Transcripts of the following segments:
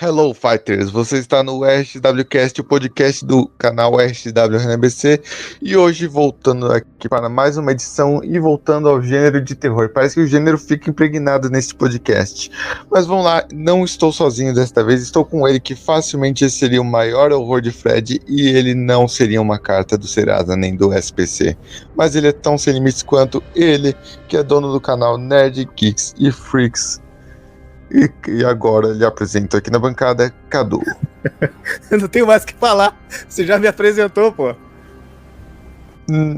Hello Fighters, você está no RSWcast, o podcast do canal RSWNBC, e hoje voltando aqui para mais uma edição e voltando ao gênero de terror. Parece que o gênero fica impregnado neste podcast. Mas vamos lá, não estou sozinho desta vez, estou com ele que facilmente esse seria o maior horror de Fred e ele não seria uma carta do Serasa nem do SPC. Mas ele é tão sem limites quanto ele, que é dono do canal Nerd, Geeks e Freaks. E agora ele apresenta aqui na bancada Cadu. Eu não tenho mais o que falar. Você já me apresentou, pô.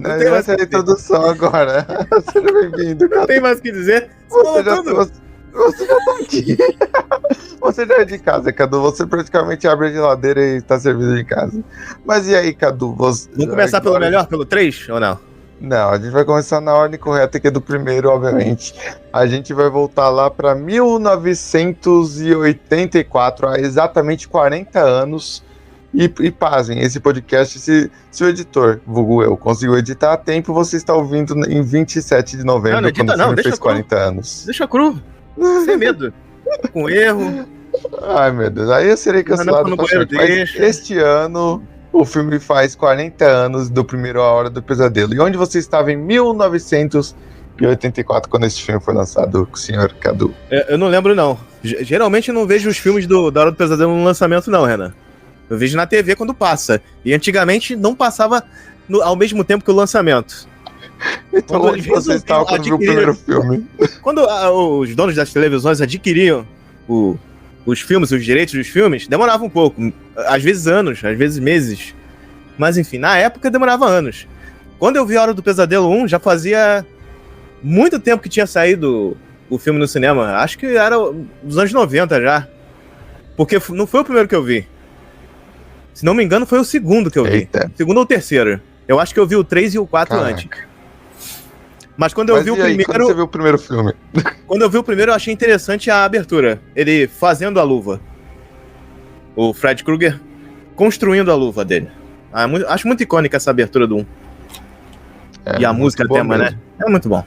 Essa é a introdução agora. Seja bem-vindo, Cadu. Não tem mais o que dizer. Você já tá aqui. Você já é de casa, Cadu. Você praticamente abre a geladeira e tá servido de casa. Mas e aí, Cadu? Vamos começar pelo melhor, pelo 3 ou não? Não, a gente vai começar na ordem correta, que é do primeiro, obviamente. A gente vai voltar lá para 1984, há exatamente 40 anos. E pasmem, esse podcast, se o editor, vulgo eu, conseguiu editar a tempo, você está ouvindo em 27 de novembro, não edita, quando o filme fez 40 anos. Deixa cru, sem medo, com erro. Ai, meu Deus, aí eu serei cancelado. Mas este ano... O filme faz 40 anos do primeiro A Hora do Pesadelo. E onde você estava em 1984, quando esse filme foi lançado, senhor Cadu? Eu não lembro, não. Geralmente eu não vejo os filmes da Hora do Pesadelo no lançamento, não, Renan. Eu vejo na TV quando passa. E antigamente não passava ao mesmo tempo que o lançamento. Então onde você estava quando viu o primeiro filme? Quando os donos das televisões adquiriam os filmes, os direitos dos filmes, demorava um pouco. Às vezes anos, às vezes meses. Mas enfim, na época demorava anos. Quando eu vi A Hora do Pesadelo 1, já fazia muito tempo que tinha saído o filme no cinema. Acho que era dos anos 90 já. Porque não foi o primeiro que eu vi. Se não me engano, foi o segundo que eu vi. Eita. Segundo ou terceiro. Eu acho que eu vi o 3 e o 4 antes. Mas quando eu vi o primeiro... Quando você viu o primeiro filme? Quando eu vi o primeiro, eu achei interessante a abertura. Ele fazendo a luva. O Fred Krueger construindo a luva dele. Acho muito icônica essa abertura do 1. E a música tema, mesmo, né? É muito bom.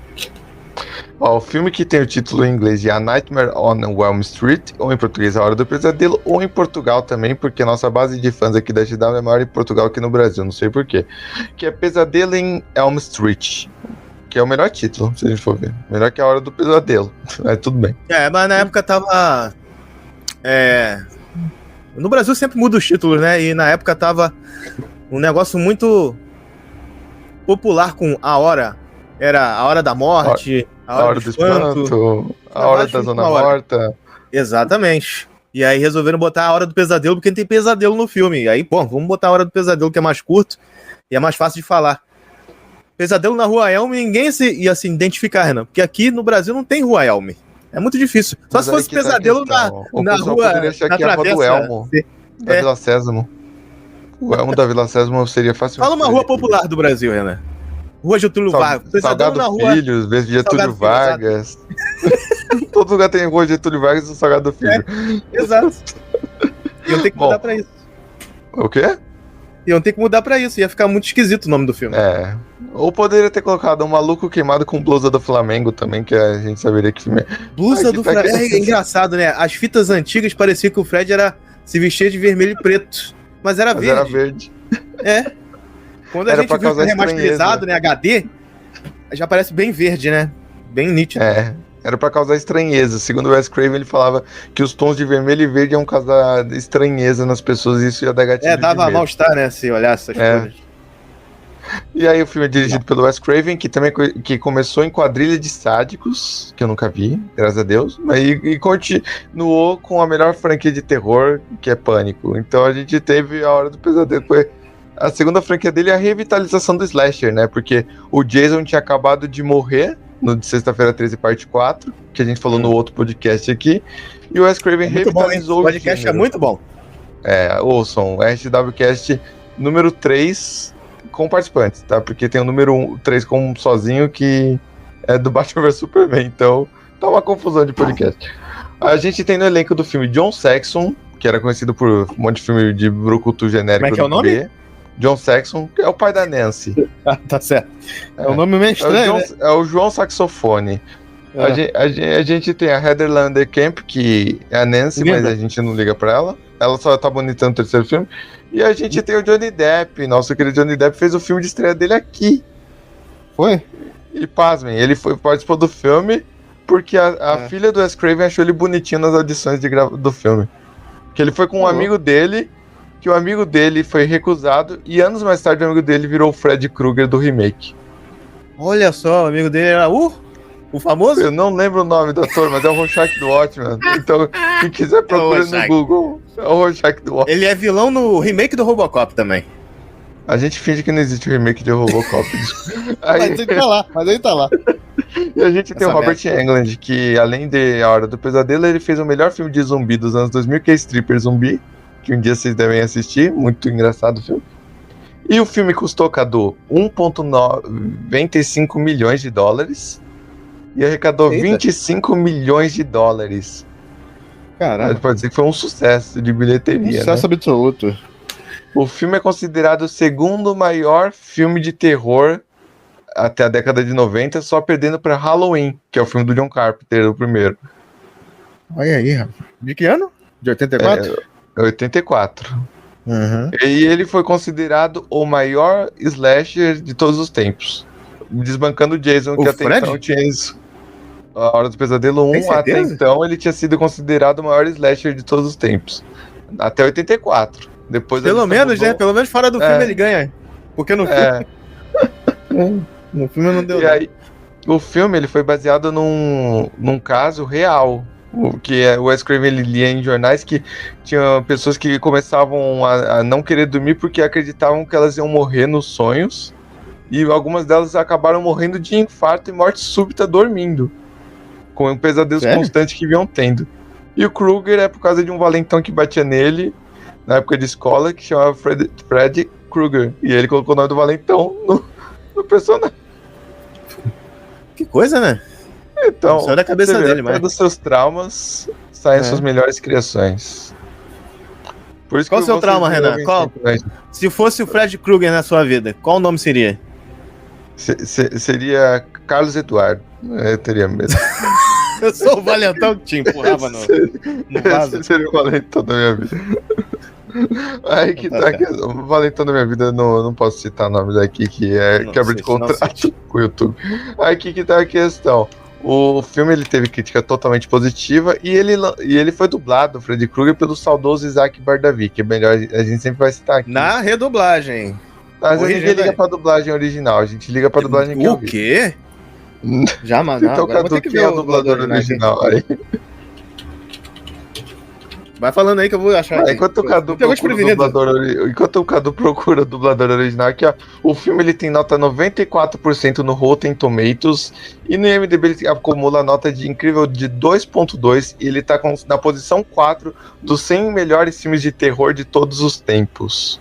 Ó, o filme que tem o título em inglês de A Nightmare on Elm Street, ou em português A Hora do Pesadelo, ou em Portugal também, porque a nossa base de fãs aqui da SW é maior em Portugal que no Brasil, não sei porquê. Que é Pesadelo em Elm Street. Que é o melhor título, se a gente for ver. Melhor que A Hora do Pesadelo. Mas tudo bem. Mas na época tava... No Brasil sempre muda os títulos, né? E na época tava um negócio muito popular com A Hora. Era A Hora da Morte, A Hora do Espanto, A Hora da Zona Morta. Exatamente. E aí resolveram botar A Hora do Pesadelo, porque tem pesadelo no filme. E aí, vamos botar A Hora do Pesadelo, que é mais curto e é mais fácil de falar. Pesadelo na Rua Elm, ninguém ia se identificar, Renan. Porque aqui no Brasil não tem Rua Elm. É muito difícil. Só mas se fosse pesadelo na rua, na travessa. Do Elmo, da Vila Sésamo. O Elmo da Vila Sésamo seria fácil. Fala uma rua popular do Brasil, Renan. Rua Getúlio Vargas. Salgado na rua... Filhos, vez de Getúlio Vargas. Todo lugar tem Rua Getúlio Vargas e o Salgado Filho. Exato. E eu tenho que mudar pra isso. O quê? Iam ter que mudar pra isso, ia ficar muito esquisito o nome do filme. Ou poderia ter colocado Um Maluco Queimado com Blusa do Flamengo também, que a gente saberia que filme é. Blusa do Flamengo. É engraçado, né? As fitas antigas parecia que o Fred se vestia de vermelho e preto. Mas era verde. Quando a gente viu o remasterizado, né? HD, já parece bem verde, né? Bem nítido. Era pra causar estranheza. Segundo o Wes Craven, ele falava que os tons de vermelho e verde iam causar estranheza nas pessoas e isso ia dar gatilho. Dava mal-estar, né? Se olhasse essas coisas. E aí o filme é dirigido pelo Wes Craven, que começou em Quadrilha de Sádicos, que eu nunca vi, graças a Deus, e continuou com a melhor franquia de terror, que é Pânico. Então a gente teve A Hora do Pesadelo. A segunda franquia dele é a revitalização do slasher, né? Porque o Jason tinha acabado de morrer no de Sexta-feira 13, parte 4, que a gente falou no outro podcast aqui, e o Wes Craven revitalizou o podcast é muito bom. Ouçam, RSWcast número 3 com participantes, tá? Porque tem o número 3 com sozinho, que é do Batman vs Superman, então tá uma confusão de podcast. A gente tem no elenco do filme John Saxon, que era conhecido por um monte de filme de brucutu genérico. Como é que é o nome? John Saxon, que é o pai da Nancy. Tá certo. É um nome meio estranho, é o João Saxofone. A gente tem a Heather Langenkamp, que é a Nancy, Linda. mas a gente não liga pra ela. Ela só tá bonita no terceiro filme. E a gente tem o Johnny Depp. Nosso querido Johnny Depp fez o filme de estreia dele aqui. Foi? E pasmem, ele participou do filme porque a filha do Wes Craven achou ele bonitinho nas audições do filme. Que ele foi com um amigo dele, que o amigo dele foi recusado, e anos mais tarde o amigo dele virou o Fred Krueger do remake. Olha só, o amigo dele era o famoso? Eu não lembro o nome do ator, mas é o Rorschach do Watchmen. Então, quem quiser procura no Google, é o Rorschach do Watchmen. Ele é vilão no remake do Robocop também. A gente finge que não existe o remake de Robocop. Mas ele tá lá. E a gente tem Essa o Robert Englund, que além de A Hora do Pesadelo, ele fez o melhor filme de zumbi dos anos 2000, que é Stripper Zumbi, que um dia vocês devem assistir, muito engraçado o filme. E o filme custou, Cadu, 1,95 milhões de dólares e arrecadou 25 milhões de dólares. Caralho. Pode dizer que foi um sucesso de bilheteria, Sucesso absoluto. O filme é considerado o segundo maior filme de terror até a década de 90, só perdendo para Halloween, que é o filme do John Carpenter, o primeiro. Olha aí, rapaz. De que ano? De 84? 84. Uhum. E ele foi considerado o maior slasher de todos os tempos. Desbancando o Jason, que até então tinha isso. A Hora do Pesadelo 1, até então, ele tinha sido considerado o maior slasher de todos os tempos. Até 84. Depois pelo menos, né? Pelo menos fora do filme ele ganha. Porque no filme... no filme não deu nada. Aí, o filme ele foi baseado num caso real. Que o Wes Craven ele lia em jornais que tinha pessoas que começavam a não querer dormir porque acreditavam que elas iam morrer nos sonhos. E algumas delas acabaram morrendo de infarto e morte súbita dormindo. Com pesadelos constantes que vinham tendo. E o Krueger é por causa de um valentão que batia nele na época de escola, que chamava Fred Krueger. E ele colocou o nome do valentão no personagem. Que coisa, né? Então, só da cabeça dele, mas dos seus traumas saem suas melhores criações. Por isso qual o seu trauma, Renan? Se fosse o Fred Krueger na sua vida, qual o nome seria? Seria Carlos Eduardo. Eu teria medo. Eu sou o valentão que te empurrava no vaso. Esse seria o valentão da minha vida. Aí que tá aqui, o valentão da minha vida, não posso citar nomes aqui, que é quebra de contrato com o YouTube. Aí que tá a questão. O filme ele teve crítica totalmente positiva e ele foi dublado, o Freddy Krueger, pelo saudoso Isaac Bardavi, que é melhor, a gente sempre vai citar aqui. Na redublagem. Mas a gente liga pra dublagem original, a gente liga pra dublagem que eu vi. O quê? Jamais. Então, Cadu, quem é o dublador original aí? Vai falando aí que eu vou achar. Enquanto o Cadu procura o dublador original, aqui, ó, o filme ele tem nota 94% no Rotten Tomatoes e no IMDb ele acumula nota de incrível de 2.2 e ele tá na posição 4 dos 100 melhores filmes de terror de todos os tempos.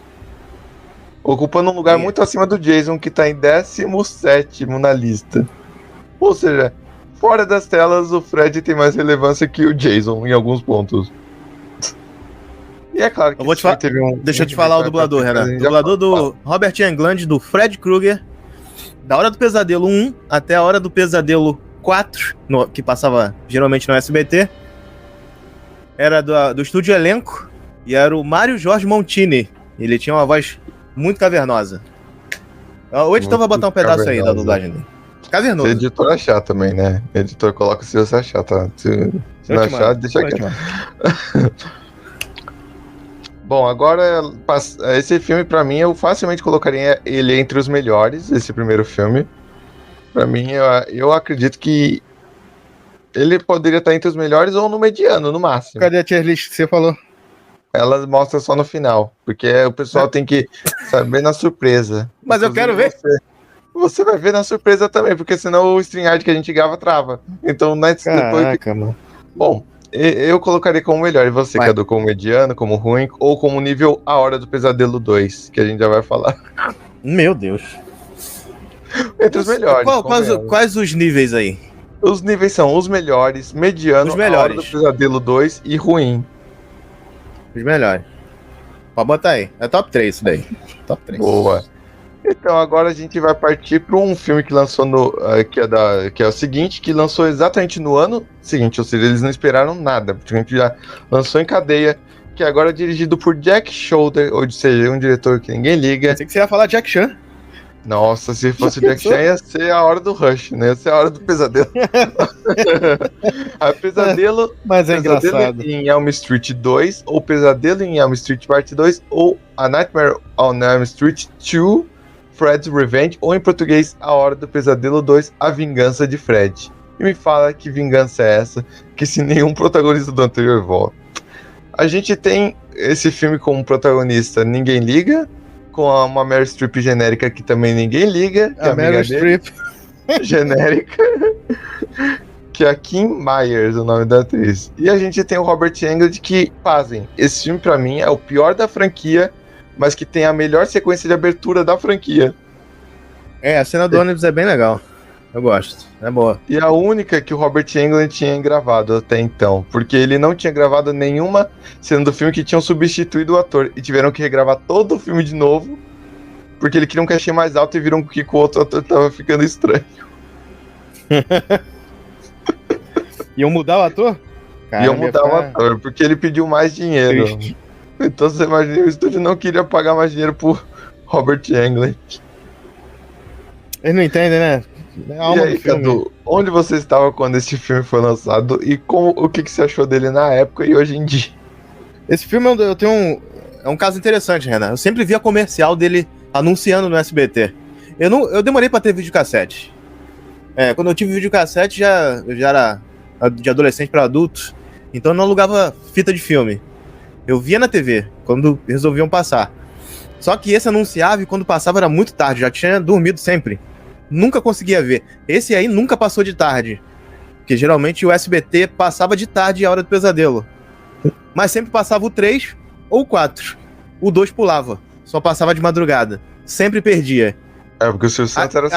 Ocupando um lugar muito acima do Jason, que tá em 17º na lista. Ou seja, fora das telas, o Fred tem mais relevância que o Jason em alguns pontos. E é claro que deixa eu te falar o dublador, Renan. O dublador do Robert Englund, do Fred Krueger, da Hora do Pesadelo 1 até a Hora do Pesadelo 4, que passava geralmente no SBT, era do estúdio Elenco e era o Mário Jorge Montini. Ele tinha uma voz muito cavernosa. O editor vai botar um pedaço aí da dublagem dele. Cavernoso. Se o editor achar também, né? O editor coloca se você achar, tá? Se não achar, deixa aqui. Bom, agora, esse filme, pra mim, eu facilmente colocaria ele entre os melhores, esse primeiro filme. Pra mim, eu acredito que ele poderia estar entre os melhores ou no mediano, no máximo. Cadê a tier list que você falou? Ela mostra só no final, porque o pessoal tem que saber na surpresa. Mas eu quero ver. Você vai ver na surpresa também, porque senão o StreamYard que a gente grava trava. Então, Caraca, mano. Bom, eu colocaria como melhor. E você, Cadu, como mediano, como ruim, ou como nível A Hora do Pesadelo 2, que a gente já vai falar. Meu Deus. Entre os melhores. Quais os níveis aí? Os níveis são os melhores, mediano, os melhores. A Hora do Pesadelo 2 e ruim. Os melhores. Pode botar aí. É top 3 isso daí. Top 3. Boa. Então agora a gente vai partir para um filme que lançou que é o seguinte, que lançou exatamente no ano seguinte, ou seja, eles não esperaram nada, porque a gente já lançou em cadeia, que agora é dirigido por Jack Shoulder, ou seja, um diretor que ninguém liga. Pensei que você ia falar Jack Chan. Nossa, se fosse o Jack Chan ia ser a hora do Rush, né? Ia ser a hora do pesadelo. Pesadelo, Mas é Pesadelo engraçado. em Elm Street 2, ou Pesadelo em Elm Street Parte 2, ou A Nightmare on Elm Street 2, Fred's Revenge, ou em português, A Hora do Pesadelo 2, A Vingança de Fred. E me fala que vingança é essa, que se nenhum protagonista do anterior volta. A gente tem esse filme como protagonista Ninguém Liga, com uma Meryl Streep genérica que também ninguém liga, que é A Meryl Streep. genérica, que é a Kim Myers, o nome da atriz. E a gente tem o Robert Englund, que fazem. Esse filme, pra mim, é o pior da franquia, mas que tem a melhor sequência de abertura da franquia. A cena do ônibus é bem legal. Eu gosto. É boa. E a única que o Robert Englund tinha gravado até então, porque ele não tinha gravado nenhuma cena do filme que tinham substituído o ator, e tiveram que regravar todo o filme de novo, porque ele queria um cachê mais alto e viram que o outro ator tava ficando estranho. Iam mudar o ator? Iam mudar o ator, porque ele pediu mais dinheiro. Triste. Então você imagina, o estúdio não queria pagar mais dinheiro pro Robert Englund. Eles não entendem, né? É a alma E aí, do filme. Cadu, onde você estava quando esse filme foi lançado e o que você achou dele na época e hoje em dia? Esse filme eu tenho é um caso interessante, Renan. Eu sempre via comercial dele anunciando no SBT. Eu demorei pra ter videocassete. Quando eu tive videocassete eu já era de adolescente pra adulto, então eu não alugava fita de filme. Eu via na TV, quando resolviam passar. Só que esse anunciava e quando passava era muito tarde, já tinha dormido sempre. Nunca conseguia ver. Esse aí nunca passou de tarde. Porque geralmente o SBT passava de tarde a Hora do Pesadelo. Mas sempre passava o 3 ou o 4. O 2 pulava. Só passava de madrugada. Sempre perdia. Porque o Silvio Santos era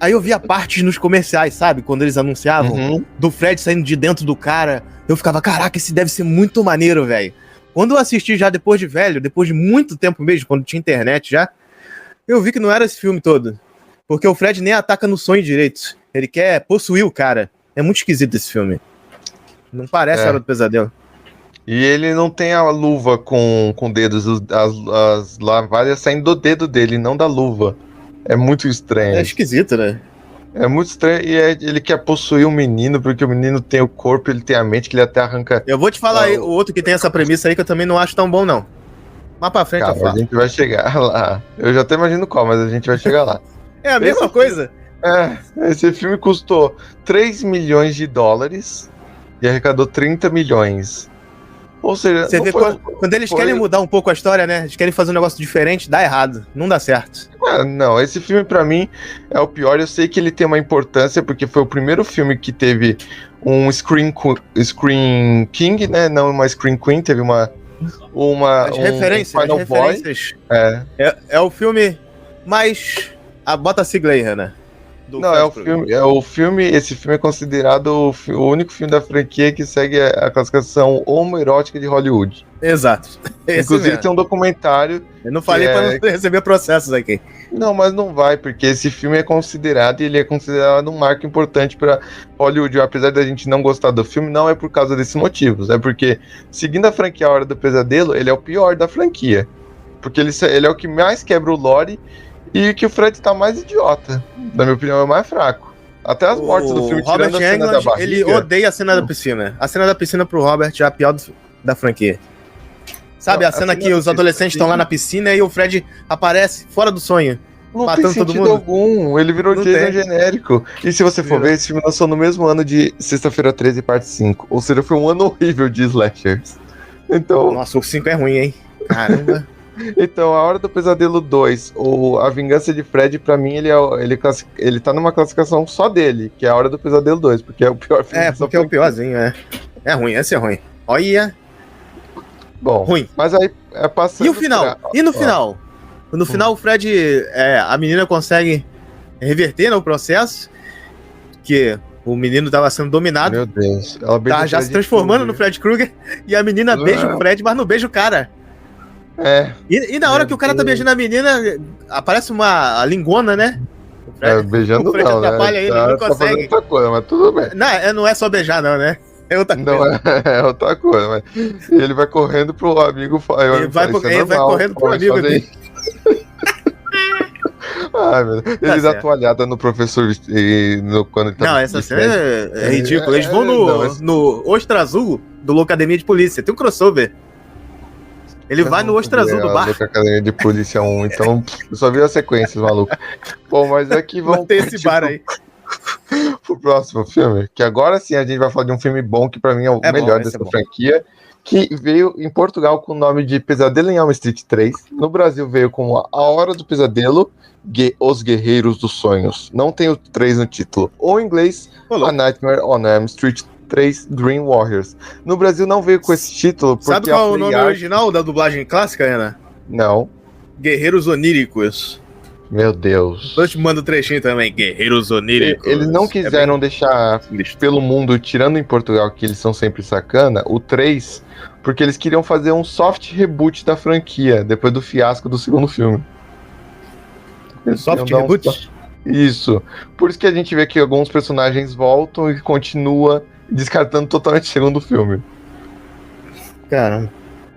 Aí eu via partes nos comerciais, sabe? Quando eles anunciavam do Fred saindo de dentro do cara. Eu ficava, caraca, esse deve ser muito maneiro, velho. Quando eu assisti já depois de velho, depois de muito tempo mesmo, quando tinha internet já, eu vi que não era esse filme todo. Porque o Fred nem ataca no sonho direito. Ele quer possuir o cara. É muito esquisito esse filme. Não parece a Hora do Pesadelo. E ele não tem a luva com dedos, as navalhas saindo do dedo dele, não da luva. É muito estranho. É esquisito, né? É muito estranho. E ele quer possuir um menino, porque o menino tem o corpo, ele tem a mente, que ele até arranca. Eu vou te falar aí, o outro que tem essa premissa aí que eu também não acho tão bom, não. Mais pra frente eu falo. A gente vai chegar lá. Eu já até imagino qual, mas a gente vai chegar lá. É a mesma coisa. Esse filme custou 3 milhões de dólares e arrecadou 30 milhões. Ou seja, você vê quando eles querem mudar um pouco a história, né? Eles querem fazer um negócio diferente, dá errado. Não dá certo. Não, esse filme pra mim é o pior. Eu sei que ele tem uma importância, porque foi o primeiro filme que teve um Screen King, né? Não uma Screen Queen, teve uma referências. É o filme mais... bota a sigla aí, Renan. Esse filme é considerado o único filme da franquia que segue a classificação homoerótica de Hollywood. Exato. Inclusive tem um documentário. Eu não falei pra não receber processos aqui. Não, mas não vai, porque esse filme é considerado um marco importante pra Hollywood. Apesar da gente não gostar do filme, não é por causa desses motivos. É porque, seguindo a franquia A Hora do Pesadelo, ele é o pior da franquia. Porque ele é o que mais quebra o lore. E que o Fred tá mais idiota. Na minha opinião, é o mais fraco. Até as mortes do filme, Robert tirando a cena da barriga. Ele odeia a cena da piscina. A cena da piscina pro Robert é a pior da franquia. Sabe, a cena que os adolescentes estão lá na piscina e o Fred aparece fora do sonho. Não tem sentido algum. Ele virou Jason genérico. E se você for ver, esse filme lançou no mesmo ano de Sexta-feira 13, parte 5. Ou seja, foi um ano horrível de slashers. Então... Nossa, o 5 é ruim, hein? Caramba. Então, A Hora do Pesadelo 2, ou A Vingança de Fred, pra mim, ele tá numa classificação só dele, que é A Hora do Pesadelo 2, porque é o pior filme. Porque é o piorzinho, É ruim, esse é ruim. Olha. Bom, ruim. Mas aí é passando. E o final? E no final? No final, o Fred, a menina consegue reverter no processo, que o menino tava sendo dominado. Meu Deus. Ela já se transformando no Fred Krueger, e a menina beija o Fred, mas não beija o cara. E na hora que o cara tá beijando a menina, aparece a lingona, né? Beijando o Fred não, atrapalha né? ele não consegue. Fazendo outra coisa, mas tudo bem. Não é só beijar, não, né? É outra coisa. Não, é outra coisa, mas ele vai correndo pro amigo. Ele vai correndo pro amigo dele. Ai, meu Deus. Ele dá toalhada no professor quando ele tá. Não, essa cena é ridícula. Eles vão no Ostra Azul do Locademia de Polícia. Tem um crossover. Ele vai no Ostra Azul do bar. Academia de Polícia 1, então eu só vi as sequências, maluco. Bom, mas aqui vamos ter esse bar aí. Pro próximo filme, que agora sim a gente vai falar de um filme bom, que pra mim é o melhor dessa franquia, que veio em Portugal com o nome de Pesadelo em Elm Street 3. No Brasil veio com A Hora do Pesadelo, Os Guerreiros dos Sonhos. Não tem o 3 no título. Ou em inglês, A Nightmare on Elm Street 3 Dream Warriors. No Brasil não veio com esse título porque... Sabe qual é o nome original da dublagem clássica, Ana? Não. Guerreiros Oníricos. Meu Deus. Eu te mando um trechinho também. Guerreiros Oníricos. Eles não quiseram deixar pelo mundo, tirando em Portugal, que eles são sempre sacana, o 3, porque eles queriam fazer um soft reboot da franquia, depois do fiasco do segundo filme. Soft reboot? Isso. Por isso que a gente vê que alguns personagens voltam e continua descartando totalmente o segundo filme. Caramba.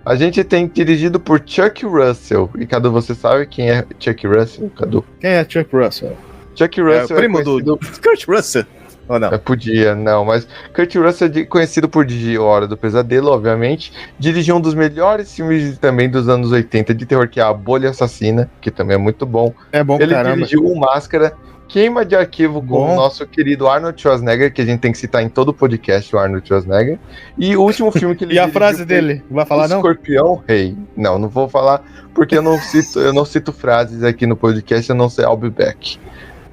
A gente tem dirigido por Chuck Russell. E Cadu, você sabe quem é Chuck Russell, Cadu? Quem é Chuck Russell? Chuck Russell é primo do Kurt Russell. Ou não? Podia, não, mas Kurt Russell é conhecido por dirigir Hora do Pesadelo, obviamente. Dirigiu um dos melhores filmes também dos anos 80 de terror, que é A Bolha Assassina, que também é muito bom. É bom, ele caramba. Dirigiu O Máscara, Queima de Arquivo com o nosso querido Arnold Schwarzenegger, que a gente tem que citar em todo o podcast, o Arnold Schwarzenegger. E o último filme que ele E a frase dele? Vai falar não? Escorpião Rei. Não vou falar, porque eu não cito frases aqui no podcast, a não ser I'll be back.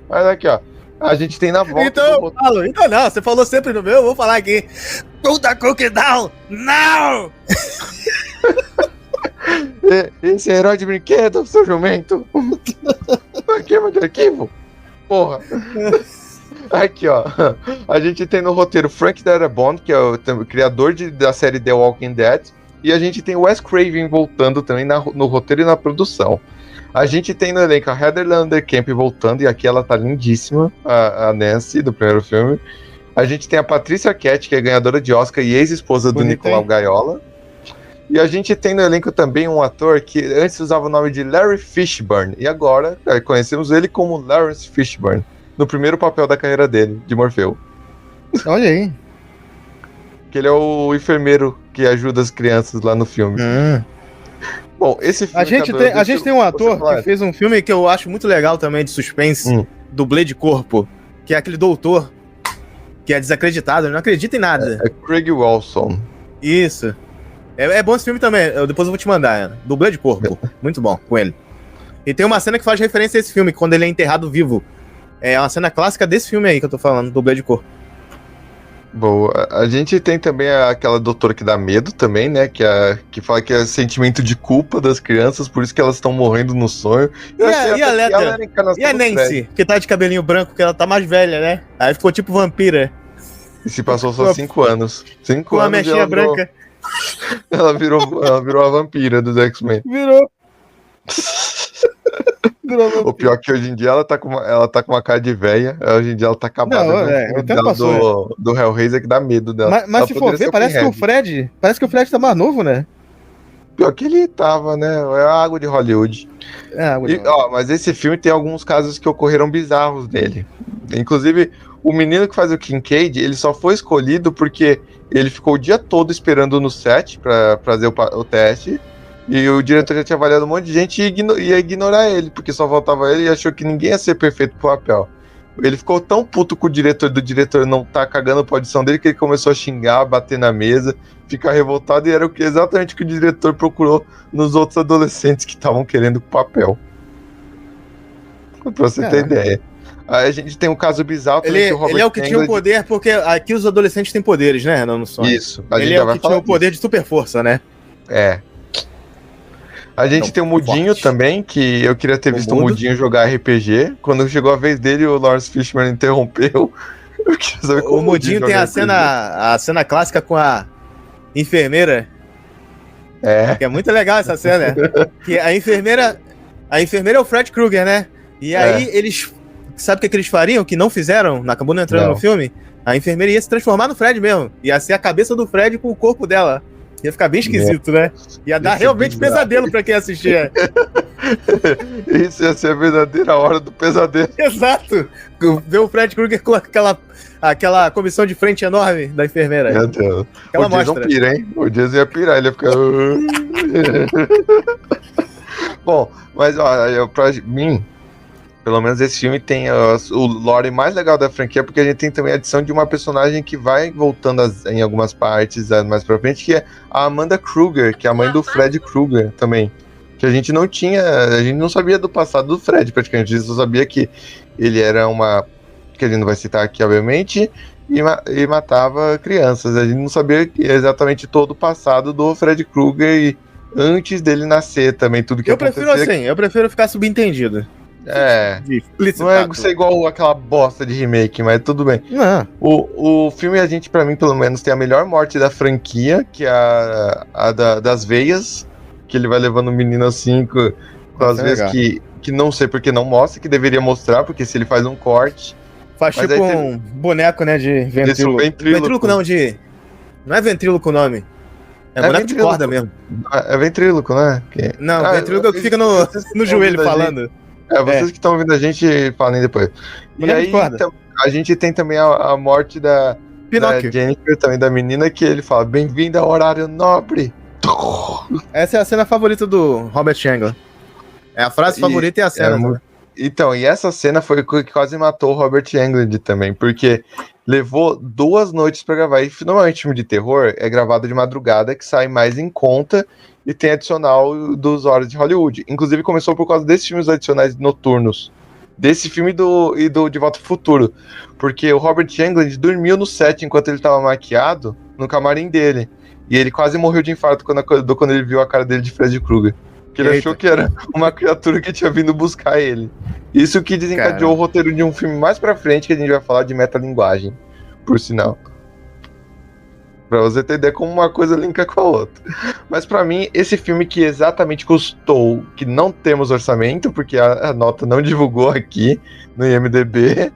Mas aqui, ó. A gente tem na volta. Então eu falo. Então não, você falou sempre no meu, eu vou falar aqui. Puta cookie down! Não! Esse é herói de brinquedo, seu jumento. Queima de arquivo. Porra. Aqui, ó. A gente tem no roteiro Frank Darabont, que é o criador da série The Walking Dead. E a gente tem o Wes Craven voltando também no roteiro e na produção. A gente tem no elenco a Heather Langenkamp voltando, e aqui ela tá lindíssima, a Nancy, do primeiro filme. A gente tem a Patrícia Arquette, que é ganhadora de Oscar e ex-esposa do Nicolau Gaiola. E a gente tem no elenco também um ator que antes usava o nome de Larry Fishburne, e agora conhecemos ele como Lawrence Fishburne, no primeiro papel da carreira dele, de Morfeu. Olha aí. Que ele é o enfermeiro que ajuda as crianças lá no filme. Bom, esse filme... A gente tem um ator que fez um filme que eu acho muito legal também, de suspense, dublê de corpo, que é aquele doutor, que é desacreditado, ele não acredita em nada. É Craig Wilson. Isso. É bom esse filme também, depois eu vou te mandar, Ana. Dublê de corpo, muito bom, com ele. E tem uma cena que faz referência a esse filme, quando ele é enterrado vivo. É uma cena clássica desse filme aí que eu tô falando, dublê de corpo. Boa. A gente tem também aquela doutora que dá medo também, né? Que fala que é sentimento de culpa das crianças, por isso que elas estão morrendo no sonho. E a Nancy, que tá de cabelinho branco, que ela tá mais velha, né? Aí ficou tipo vampira. E se passou só 5 anos. 5 anos. Com a mechinha branca. Ela virou a vampira dos X-Men. Virou. O pior é que hoje em dia ela tá com uma cara de véia. Hoje em dia ela tá acabada. Do Hellraiser que dá medo dela. Mas se for ver, parece que o Fred tá mais novo, né? Pior que ele tava, né? É a água de Hollywood. Mas esse filme tem alguns casos que ocorreram bizarros dele. Inclusive, o menino que faz o Kincaid, ele só foi escolhido porque ele ficou o dia todo esperando no set pra fazer o teste. E o diretor já tinha avaliado um monte de gente e ia ignorar ele, porque só faltava ele e achou que ninguém ia ser perfeito pro papel. Ele ficou tão puto com o diretor não tá cagando pra audição dele, que ele começou a xingar, bater na mesa, ficar revoltado, e era exatamente o que o diretor procurou nos outros adolescentes que estavam querendo o papel. Pra você ter ideia. Aí a gente tem um caso bizarro também, que o Robert Ele é o que tinha o poder, porque aqui os adolescentes têm poderes, né, no sonho. Isso. Ele é o que tinha o poder de super força, né? É. A gente tem o Mudinho também, que eu queria ter visto o Mudinho jogar RPG. Quando chegou a vez dele, o Lawrence Fishburne interrompeu. Eu queria saber como o Mudinho tem a cena clássica com a enfermeira, É. Que é muito legal essa cena. Que a enfermeira é o Fred Krueger, né? E aí eles... Sabe o que eles fariam? Que não fizeram? Acabou não entrando no filme? A enfermeira ia se transformar no Fred mesmo. Ia ser a cabeça do Fred com o corpo dela. Ia ficar bem esquisito, né? Ia dar realmente pesadelo pra quem assistia. Isso ia ser a verdadeira hora do pesadelo. Exato! Ver o Fred Krueger com aquela comissão de frente enorme da enfermeira. Meu Deus. Aquela O Jason mostra. pira, hein? O Jason ia pirar, ele ia ficar... Bom, mas ó, pra mim, pelo menos esse filme tem o lore mais legal da franquia, porque a gente tem também a adição de uma personagem que vai voltando em algumas partes mais pra frente, que é a Amanda Krueger, que é a mãe do Fred Krueger também. Que a gente não sabia do passado do Fred, praticamente. A gente só sabia que ele era que a gente não vai citar aqui, obviamente, e matava crianças. A gente não sabia exatamente todo o passado do Fred Krueger e antes dele nascer também, tudo que acontecia. Eu prefiro ficar subentendido. Não é ser igual aquela bosta de remake, mas tudo bem. Não. O filme, a gente, pra mim, pelo menos, tem a melhor morte da franquia, que é a das veias, que ele vai levando o menino assim, com as veias que não sei porque não mostra, que deveria mostrar, porque se ele faz um corte... Faz tipo um boneco, né, de ventríloco. Ventríloco não, não é ventríloco o nome. É boneco de corda mesmo. É ventríloco, né? Não, ventríloco é o que fica no joelho falando. Vocês que estão ouvindo a gente, falem depois. E aí, a gente tem também a morte da Jennifer, também da menina, que ele fala, bem-vindo ao horário nobre. Essa é a cena favorita do Robert Englund. É a frase favorita e a cena. Então, e essa cena foi o que quase matou o Robert Englund também, porque levou 2 noites pra gravar. E normalmente filme de terror é gravado de madrugada, que sai mais em conta, e tem adicional dos horas de Hollywood. Inclusive começou por causa desses filmes adicionais noturnos. Desse filme e do De Volta ao Futuro. Porque o Robert Englund dormiu no set enquanto ele tava maquiado no camarim dele. E ele quase morreu de infarto quando ele viu a cara dele de Fred Krueger. Porque ele achou que era uma criatura que tinha vindo buscar ele. Isso que desencadeou o roteiro de um filme mais pra frente, que a gente vai falar de metalinguagem, por sinal. Pra você ter ideia como uma coisa linka com a outra. Mas pra mim, esse filme que exatamente custou, que não temos orçamento, porque a nota não divulgou aqui no IMDb.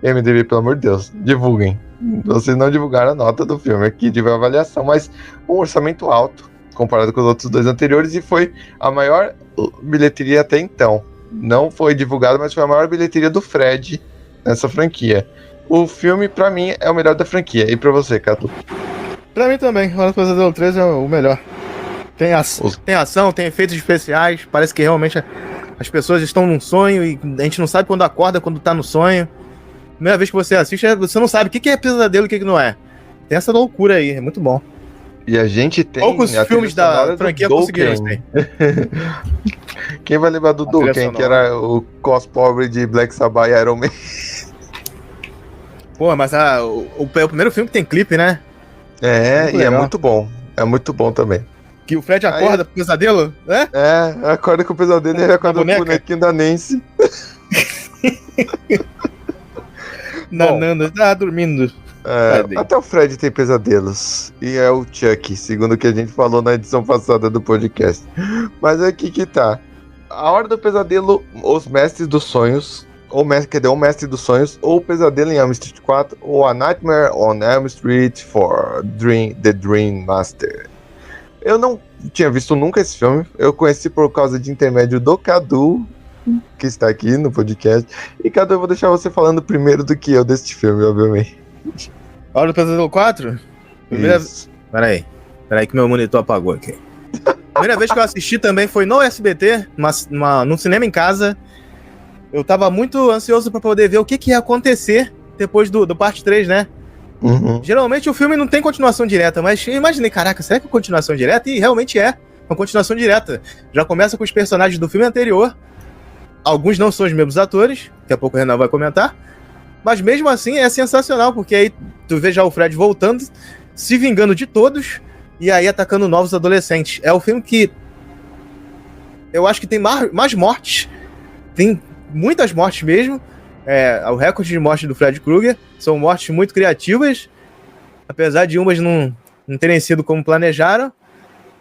IMDb, pelo amor de Deus, divulguem. Vocês não divulgaram a nota do filme aqui, de avaliação, mas um orçamento alto, comparado com os outros 2 anteriores, e foi a maior bilheteria até então. Não foi divulgado, mas foi a maior bilheteria do Fred nessa franquia. O filme, pra mim, é o melhor da franquia. E pra você, Cato? Pra mim também, Hora do Pesadelo 3 é o melhor. Tem ação, tem efeitos especiais, parece que realmente as pessoas estão num sonho e a gente não sabe quando acorda, quando tá no sonho. Primeira vez que você assiste, você não sabe o que é pesadelo e o que não é. Tem essa loucura aí, é muito bom. E a gente tem... Poucos filmes da franquia conseguiram isso aí. Quem vai lembrar do Dokken, que era o cos pobre de Black Sabbath e Iron Man? Pô, mas o primeiro filme que tem clipe, né? É muito bom. É muito bom também. Que o Fred acorda pro pesadelo, né? Acorda com o pesadelo e ele acorda com o bonequinho da Nancy. Nanando, dormindo. Até o Fred tem pesadelos. E é o Chuck, segundo o que a gente falou na edição passada do podcast. Mas aqui que tá. A Hora do Pesadelo, Os Mestres dos Sonhos, ou o Mestre dos Sonhos, ou o Pesadelo em Elm Street 4, ou A Nightmare on Elm Street for The Dream Master. Eu não tinha visto nunca esse filme. Eu conheci por causa de intermédio do Cadu, que está aqui no podcast. E Cadu, eu vou deixar você falando primeiro do que eu deste filme, obviamente. Hora do Pesadelo 4? Peraí que meu monitor apagou aqui. Primeira vez que eu assisti também foi no SBT, num cinema em casa. Eu tava muito ansioso pra poder ver o que ia acontecer depois do parte 3, né? Uhum. Geralmente o filme não tem continuação direta, mas eu imaginei, caraca, será que é continuação direta? E realmente é uma continuação direta. Já começa com os personagens do filme anterior. Alguns não são os mesmos atores, daqui a pouco o Renan vai comentar. Mas mesmo assim é sensacional, porque aí tu vê já o Fred voltando, se vingando de todos, e aí atacando novos adolescentes. É o filme que eu acho que tem mais mortes, tem muitas mortes mesmo. O recorde de morte do Fred Krueger são mortes muito criativas, apesar de umas não terem sido como planejaram.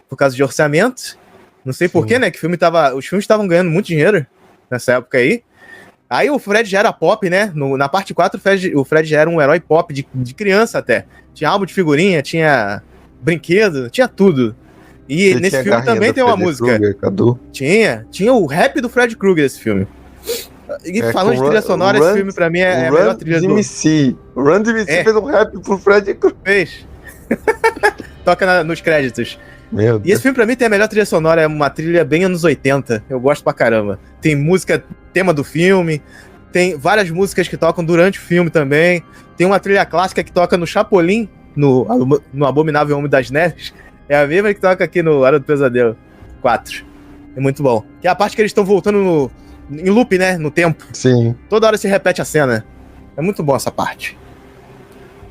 por causa de orçamento. Não sei porquê, né? Que os filmes estavam ganhando muito dinheiro nessa época aí. Aí o Fred já era pop, né? Na parte 4, o Fred já era um herói pop de criança até. Tinha álbum de figurinha, tinha brinquedo, tinha tudo. E Você nesse tinha filme também tem uma Freddy música. Krueger, Cadu? Tinha o rap do Fred Krueger nesse filme. E falando de trilha sonora, esse filme pra mim é a melhor trilha do... O Run DMC fez um rap pro Fred Krueger. Fez. Toca nos créditos. Meu E Deus. esse filme pra mim tem a melhor trilha sonora, é uma trilha bem anos 80. Eu gosto pra caramba. Tem música, tema do filme, tem várias músicas que tocam durante o filme também. Tem uma trilha clássica que toca no Chapolin, no Abominável Homem das Neves. É a mesma que toca aqui no Hora do Pesadelo 4. É muito bom. Que é a parte que eles estão voltando em loop, né? No tempo. Sim. Toda hora se repete a cena. É muito bom essa parte.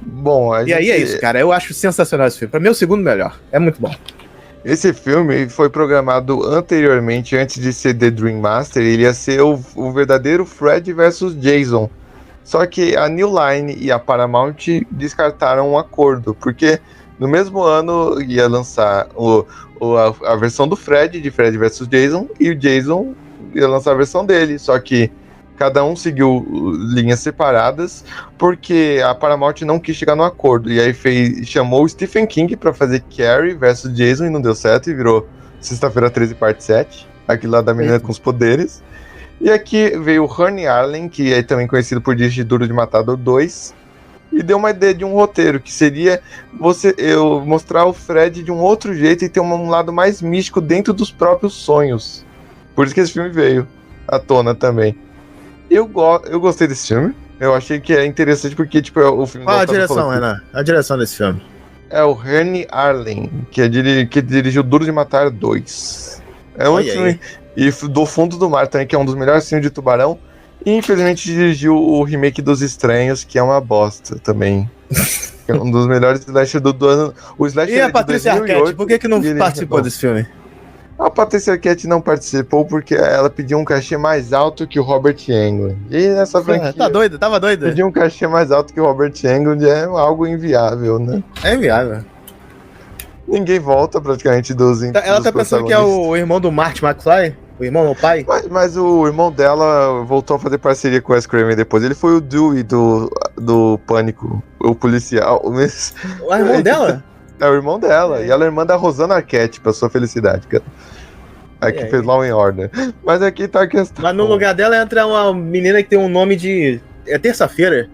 Bom, E aí é isso, cara. Eu acho sensacional esse filme. Pra mim é o segundo melhor. É muito bom. Esse filme foi programado anteriormente, antes de ser The Dream Master, ele ia ser o verdadeiro Fred versus Jason. Só que a New Line e a Paramount descartaram um acordo, porque no mesmo ano ia lançar a versão do Fred, de Fred versus Jason, e o Jason ia lançar a versão dele, só que cada um seguiu linhas separadas, porque a Paramount não quis chegar no acordo. E aí chamou o Stephen King pra fazer Carrie versus Jason e não deu certo, e virou Sexta-feira 13, parte 7. Aquilo lá da menina com os poderes. E aqui veio o Ernie Arlen, que é também conhecido por dirigir Duro de Matar 2, e deu uma ideia de um roteiro, que seria eu mostrar o Fred de um outro jeito e ter um lado mais místico dentro dos próprios sonhos. Por isso que esse filme veio à tona também. Eu gostei desse filme. Eu achei que é interessante porque, tipo, o filme... Qual a direção, Renan? A direção desse filme? É o Ernie Arlen, que dirigiu Duro de Matar 2. É um filme... E do Fundo do Mar também, que é um dos melhores filmes de tubarão. E, infelizmente, dirigiu o remake dos Estranhos, que é uma bosta também. É um dos melhores slasher do ano. O slasher e a Patrícia Arquette, por que não participou desse filme? A Patrícia Arquette não participou porque ela pediu um cachê mais alto que o Robert Englund. E nessa franquia... Tá doida? Tava doida? Pedir um cachê mais alto que o Robert Englund é algo inviável, né? É inviável. Ninguém volta praticamente Ela tá pensando que é o irmão do Marty McFly? O irmão ou o pai? Mas o irmão dela voltou a fazer parceria com o Wes Craven depois. Ele foi o Dewey do Pânico, o policial. O irmão dela? É o irmão dela. E ela é irmã da Rosanna Arquette, pra sua felicidade, cara. Aqui fez Law and Order. Mas aqui tá a questão. Mas no lugar dela entra uma menina que tem um nome de... É terça-feira?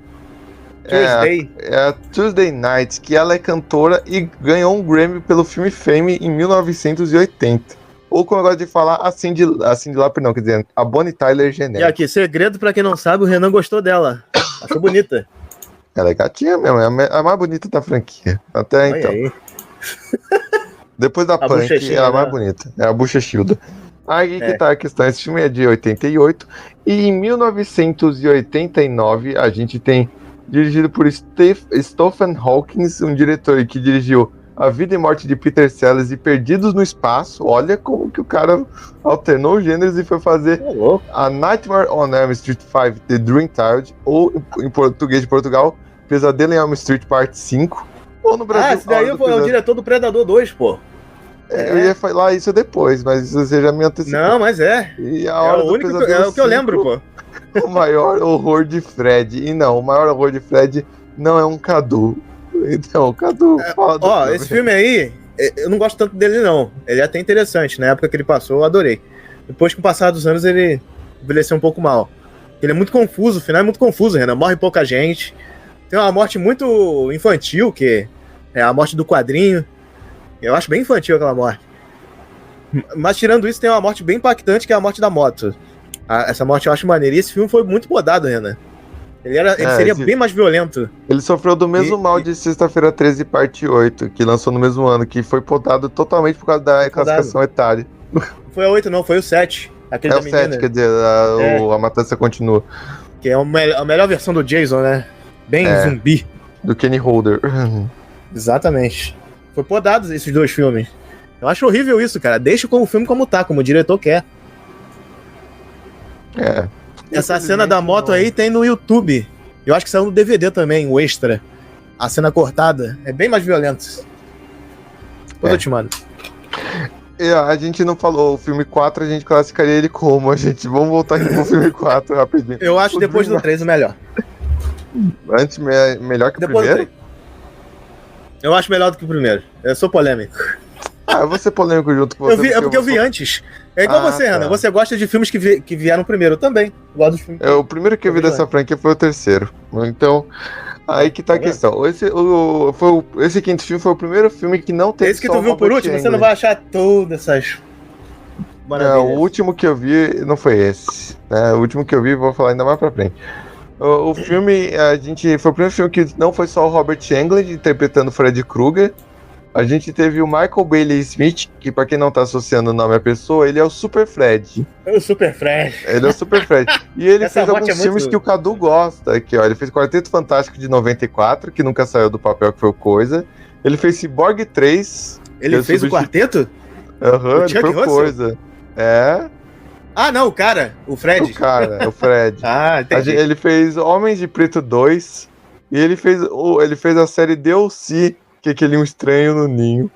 Tuesday. É a Tuesday Night, que ela é cantora e ganhou um Grammy pelo filme Fame em 1980. Ou como eu gosto de falar, a Cyndi Lauper não, quer dizer, a Bonnie Tyler E genérica. aqui, segredo pra quem não sabe, o Renan gostou dela. Achou bonita. Ela é gatinha mesmo, é a mais bonita da franquia. Até Olha então. aí. Depois da Punk, bochechinha, ela é a mais né? bonita. É a Bochechilda. Aí que tá a questão. Esse filme é de 88. E em 1989, a gente tem, dirigido por Stephen Hawking, um diretor que dirigiu A Vida e Morte de Peter Sellers e Perdidos no Espaço. Olha como que o cara alternou os gêneros e foi fazer A Nightmare on Elm Street 5, The Dream Child, ou em português de Portugal, Pesadelo em Elm Street, parte 5. Ou no Brasil... Esse daí é o diretor do Predador 2, pô. Eu ia falar isso depois, mas você já me antecipou. Não, mas é. E a É hora o do único Pesadelo é o que eu 5, lembro, pô. O maior horror de Fred. E não, o maior horror de Fred não é um Cadu. Então, Cadu, fala do Ó, filme. esse filme aí, eu não gosto tanto dele, não. Ele é até interessante. Na época que ele passou, eu adorei. Depois, com o passar dos anos, ele envelheceu um pouco mal. Ele é muito confuso, o final é muito confuso, Renan. Morre pouca gente. Tem uma morte muito infantil, que é a morte do quadrinho. Eu acho bem infantil aquela morte. Mas tirando isso, tem uma morte bem impactante, que é a morte da moto. Essa morte eu acho maneira. E esse filme foi muito bodado, Renan. Ele seria bem mais violento. Ele sofreu do mesmo mal de Sexta-feira 13, parte 8, que lançou no mesmo ano, que foi podado totalmente por causa da classificação etária. Foi a 8, não, foi o 7. Aquele da o menina. 7, quer dizer, a matança continua. Que é a melhor versão do Jason, né? Bem zumbi. Do Kenny Holder. Exatamente. Foi podado esses dois filmes. Eu acho horrível isso, cara. Deixa o filme como tá, como o diretor quer. Essa cena da moto aí tem no YouTube. Eu acho que saiu no DVD também, o extra. A cena cortada. É bem mais violento. Depois eu te mando. A gente não falou, o filme 4 a gente classificaria ele como, gente? Vamos voltar aqui pro filme 4 rapidinho. Eu acho O depois do filme- 3 o melhor. Antes, melhor que o Depois do primeiro? 3. Eu acho melhor do que o primeiro. Eu sou polêmico. Ah, eu vou ser polêmico junto com você. É porque eu vi antes. É igual Ah, você, tá. Ana. Você gosta de filmes que vieram primeiro. Eu também. Gosto dos filmes. O primeiro que eu vi dessa franquia foi o terceiro. Então, aí que tá a Tá vendo? questão. Esse quinto filme foi o primeiro filme que não teve Esse que só tu o viu por Robert último, você Englund. não vai achar todas essas Não, maravilhas. o último que eu vi não foi esse. Né? O último que eu vi, vou falar ainda mais pra frente. O filme, foi o primeiro filme que não foi só o Robert Englund interpretando Freddy Krueger. A gente teve o Michael Bailey Smith, que pra quem não tá associando o nome à pessoa, ele é o Super Fred. O Super Fred. Ele é o Super Fred. E ele Essa fez voz alguns é muito- filmes que o Cadu gosta. Aqui, ó. Ele fez Quarteto Fantástico de 94, que nunca saiu do papel, que foi o Coisa. Ele fez Cyborg 3. Ele Eu fez o substitu- quarteto? Aham, O ele Chuck foi o Russell? Coisa. É, Ah, não, o cara. O Fred. o cara, é o Fred. Ah, entendi. Ele fez Homens de Preto 2. E ele fez a série DLC, que é aquele Um Estranho no Ninho.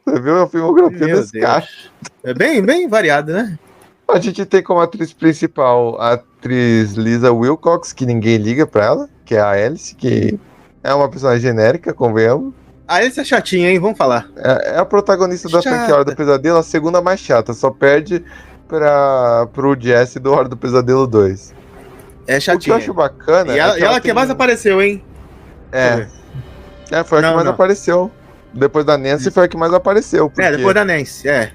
Você viu a filmografia Meu desse Deus. cara? É bem variado, né? A gente tem como atriz principal a atriz Lisa Wilcox, que ninguém liga pra ela, que é a Alice, que é uma personagem genérica, convenhamos. Ah, esse é chatinho, hein? Vamos falar. É a protagonista da Chata. franquia Hora do Pesadelo, a segunda mais chata, só perde pro Jesse do Hora do Pesadelo 2. É O que eu chatinho. acho bacana E ela que tem- mais apareceu, hein? É, foi a que Não, mais não. apareceu. Depois da Nancy foi a que mais apareceu. Porque Depois da Nancy, é.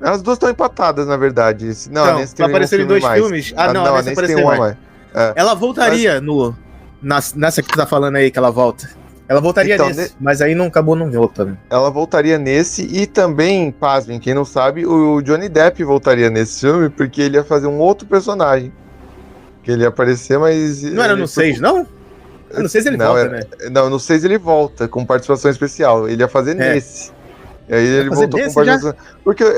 as duas estão empatadas, na verdade. Não, a Então, Nancy tem um apareceram em filme dois mais. filmes? Ah, não, a a Nancy Nancy apareceu tem uma mais. mais. Ela voltaria nessa que tu tá falando aí, que ela volta. Ela voltaria Então, nesse, mas aí não acabou não voltando. Ela voltaria nesse e também, pasmem, quem não sabe, o Johnny Depp voltaria nesse filme porque ele ia fazer um outro personagem. Que ele ia aparecer, mas. Não era ele no foi- 6, não? Eu não sei se ele Não, volta, era- né? Não, no 6 ele volta com participação especial. Ele ia fazer nesse. E aí ele fazer voltou com nesse participação.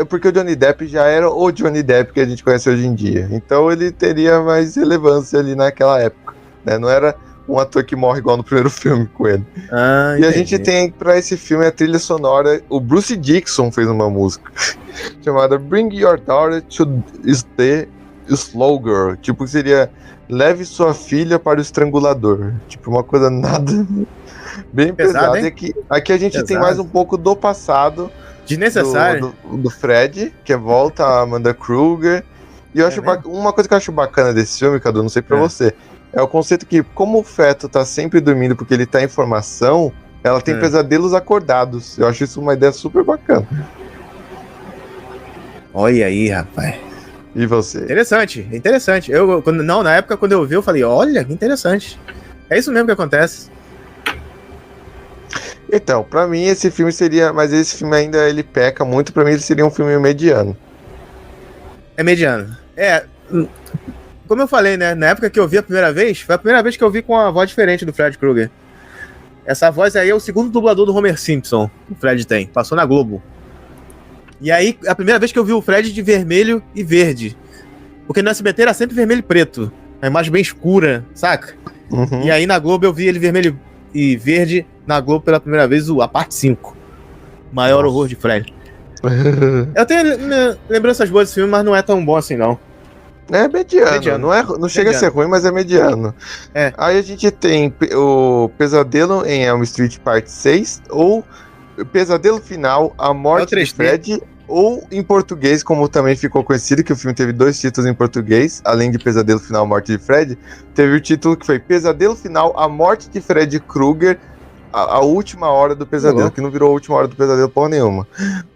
Porque o Johnny Depp já era o Johnny Depp que a gente conhece hoje em dia. Então ele teria mais relevância ali naquela época. Né? Não era um ator que morre igual no primeiro filme com ele. Ah, E a entendi. gente tem pra esse filme a trilha sonora. O Bruce Dickinson fez uma música chamada Bring Your Daughter to the Slow Girl. Tipo, seria leve sua filha para o estrangulador. Tipo, uma coisa nada. Bem Pesado, pesada. hein? E aqui a gente tem Pesado. mais um pouco do passado Desnecessário. do Fred, que é volta a Amanda Kruger. E eu acho mesmo? uma coisa que eu acho bacana desse filme, Cadu, não sei pra É. você, é o conceito que, como o feto tá sempre dormindo porque ele tá em formação, ela tem É. pesadelos acordados. Eu acho isso uma ideia super bacana. Olha aí, rapaz. E você? Interessante, interessante. Na época, quando eu vi, eu falei, olha, que interessante. É isso mesmo que acontece. Então, pra mim esse filme seria, mas esse filme ainda ele peca muito, pra mim ele seria um filme mediano. É mediano. Como eu falei, né? Na época que eu vi a primeira vez, foi a primeira vez que eu vi com uma voz diferente do Fred Krueger. Essa voz aí é o segundo dublador do Homer Simpson, que o Fred tem. Passou na Globo. E aí, a primeira vez que eu vi o Fred de vermelho e verde. Porque no SBT era sempre vermelho e preto. A imagem bem escura, saca? Uhum. E aí na Globo eu vi ele vermelho e verde na Globo pela primeira vez, a parte 5. Maior Nossa. horror de Fred. Eu tenho lembranças boas desse filme, mas não é tão bom assim, não. É mediano, Mediano. não chega a ser ruim, mas é mediano. É. Aí a gente tem o Pesadelo em Elm Street Parte 6, ou Pesadelo Final, A Morte de 3D. Fred, ou em português, como também ficou conhecido, que o filme teve 2 títulos em português, além de Pesadelo Final, A Morte de Fred, teve o título que foi Pesadelo Final, A Morte de Fred Krueger, a última hora do pesadelo, Louco. que não virou a última hora do pesadelo porra nenhuma.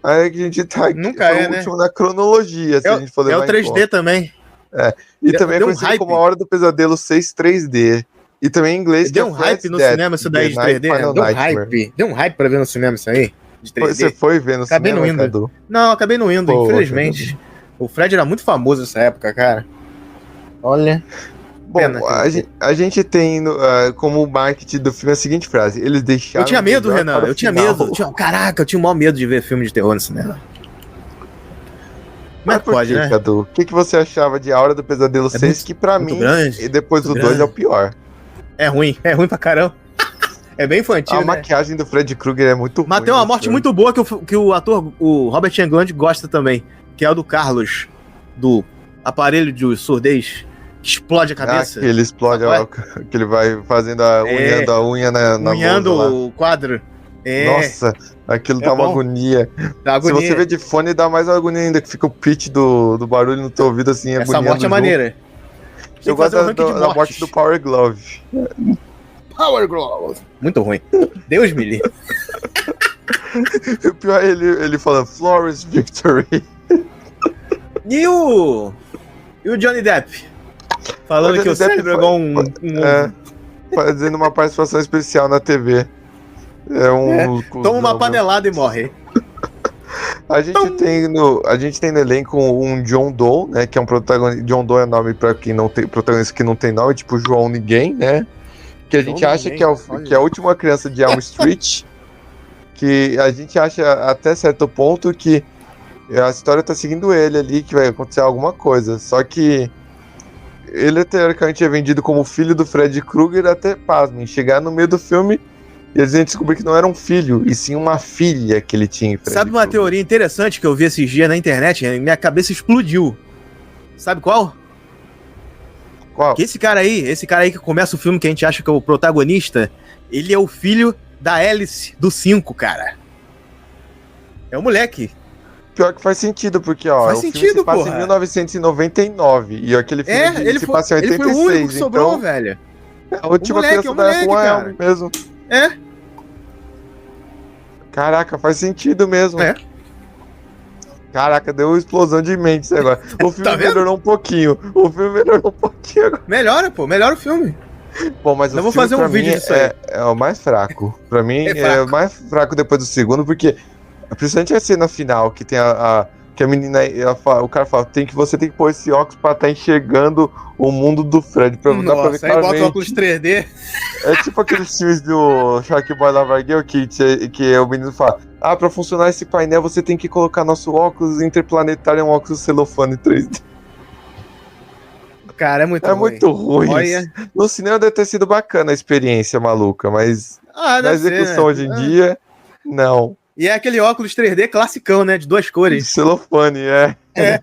Aí que a gente tá aqui, Nunca foi é, o né? último na cronologia, se a gente for É levar o em 3D conta. também. E também é deu um conhecido hype. como A Hora do Pesadelo 6 3D. E também em inglês que Deu é um hype no Fred's cinema isso daí de The Night 3D, né? Final Deu um Nightmare. hype. Deu um hype pra ver no cinema isso aí. De 3D. Você foi ver no Acabei cinema, não indo. Cadu? Não, acabei não indo, Pô, infelizmente. O Fred era muito famoso nessa época, cara. Olha. Bom, Pena que a gente tem como marketing do filme a seguinte frase: eles deixaram. Eu tinha medo, o melhor Renan. para o Eu tinha final. medo. Caraca, eu tinha o maior medo de ver filme de terror no cinema. Mas por pode, quê, né? Cadu? O que você achava de A Hora do Pesadelo 6, muito- que pra muito mim, grande, e depois do muito 2 é o grande. pior? É ruim pra caramba. É bem infantil, A né? maquiagem do Fred Krueger é muito Mas ruim tem uma nesse morte filme. muito boa que o ator, o Robert Englund, gosta também. Que é o do Carlos, do aparelho de surdez, que explode a cabeça. Que ele explode, Sabe? que ele vai fazendo unhando a unha na Unhando lousa lá. o quadro. Nossa, aquilo É dá uma bom. agonia. Dá Se agonia. você vê de fone, dá mais agonia ainda, que fica o pitch do barulho no teu ouvido, assim, Essa agoniando morte é junto. maneira. Tem Eu que fazer gosto um ranking de da morte mortes. do Power Glove. Power Glove. Muito ruim. Deus me livre. E o pior é ele fala Flawless Victory. E o Johnny Depp? Falando O que o Johnny Depp cérebro é igual um ovo. Fazendo uma participação especial na TV. Toma uma panelada e morre. A gente tem no elenco um John Doe, né? Que é um protagonista. John Doe é nome pra quem não tem protagonista que não tem nome, tipo João Ninguém, né? Que a gente João acha Ninguém, que é a última criança de Elm Street. Que a gente acha até certo ponto que a história tá seguindo ele ali, que vai acontecer alguma coisa. Só que ele teoricamente é vendido como filho do Fred Krueger até, pasmem, chegar no meio do filme e a gente descobrir que não era um filho, e sim uma filha que ele tinha. Sabe uma teoria interessante que eu vi esses dias na internet? Minha cabeça explodiu. Sabe qual? Qual? Que esse cara aí que começa o filme que a gente acha que é o protagonista, ele é o filho da Alice do 5, cara. É o moleque. Pior que faz sentido, porque ó, Faz o filme sentido, se passa porra. em 1999 e aquele filme Ele se foi, passa em ele 86, foi o único que sobrou, então velho. é a última moleque, criança o da moleque, rua cara. mesmo. É. Caraca, faz sentido mesmo. É. Caraca, deu uma explosão de mente isso agora. O filme Tá vendo? melhorou um pouquinho. Agora. Melhora o filme. Bom, mas Eu o vou filme fazer um pra vídeo mim disso aí. é o mais fraco. Pra mim É é fraco. o mais fraco depois do segundo, porque principalmente a cena final, que tem que a menina, o cara fala, você tem que pôr esse óculos pra estar enxergando o mundo do Fred, pra dar pra ver Nossa, aí bota o claramente. óculos 3D. É tipo aqueles filmes do Shark Boy Lava Girl que o menino fala, pra funcionar esse painel você tem que colocar nosso óculos interplanetário, é um óculos celofane 3D. Cara, é muito É ruim. muito ruim. Olha. No cinema deve ter sido bacana a experiência maluca, mas na Deve ser, execução né? hoje em dia, não. E é aquele óculos 3D classicão, né? De 2 cores. Celofane, é. É.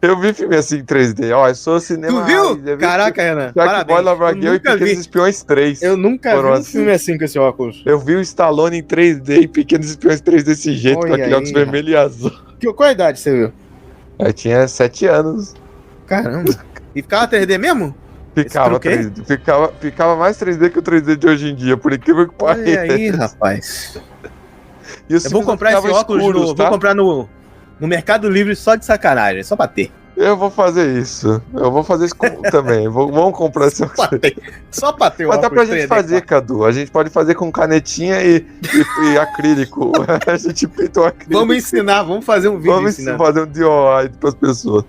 Eu vi filme assim em 3D. Ó, eu sou cinema. Tu viu? raiz, eu vi Caraca, Renan. Shark Boy Parabéns. Lava Eu Girl e nunca Pequenos vi. Espiões 3. Eu nunca vi Foram um assim. filme assim com esse óculos. Eu vi o Stallone em 3D e Pequenos Espiões 3D desse jeito, Olha com aquele aí, óculos vermelho e azul. Qual a idade você viu? Eu tinha 7 anos. Caramba. E ficava 3D mesmo? Ficava truque aí? 3D. Ficava mais 3D que o 3D de hoje em dia, por incrível que Olha pareça. aí, rapaz. E os Eu vou filmes não comprar esse ficavam óculos escuros, vou tá? comprar no Mercado Livre só de sacanagem, só pra ter. Eu vou fazer isso. Eu vou fazer isso também. Vamos comprar esse óculos. Só pra ter o Mas dá pra óculos gente 3D, fazer, Cadu. A gente pode fazer com canetinha e acrílico. A gente pinta o acrílico. Vamos ensinar, vamos fazer um vídeo Vamos ensinando. fazer um DIY pras pessoas.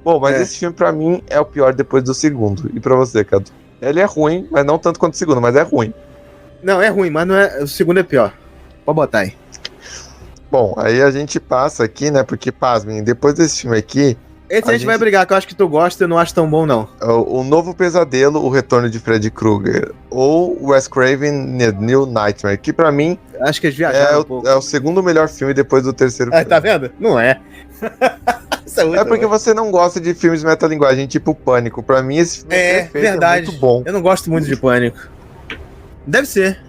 Bom, mas É. esse filme pra mim é o pior depois do segundo. E pra você, Cadu? Ele é ruim, mas não tanto quanto o segundo, mas é ruim. Não, é ruim, mas não é, o segundo é pior. Pode botar aí. Bom, aí a gente passa aqui, né? Porque, pasmem, depois desse filme aqui, Esse a gente vai gente- brigar, que eu acho que tu gosta e eu não acho tão bom, não. o Novo Pesadelo, O Retorno de Freddy Krueger, ou Wes Craven, The New Nightmare, que pra mim Acho que eles viajaram um pouco. é o segundo melhor filme depois do terceiro Ah, filme. tá vendo? Não é. Isso muito É porque ruim. você não gosta de filmes metalinguagem, tipo Pânico. Pra mim, esse filme É, perfeito, verdade. é muito bom. Eu não gosto muito de Pânico. Deve ser.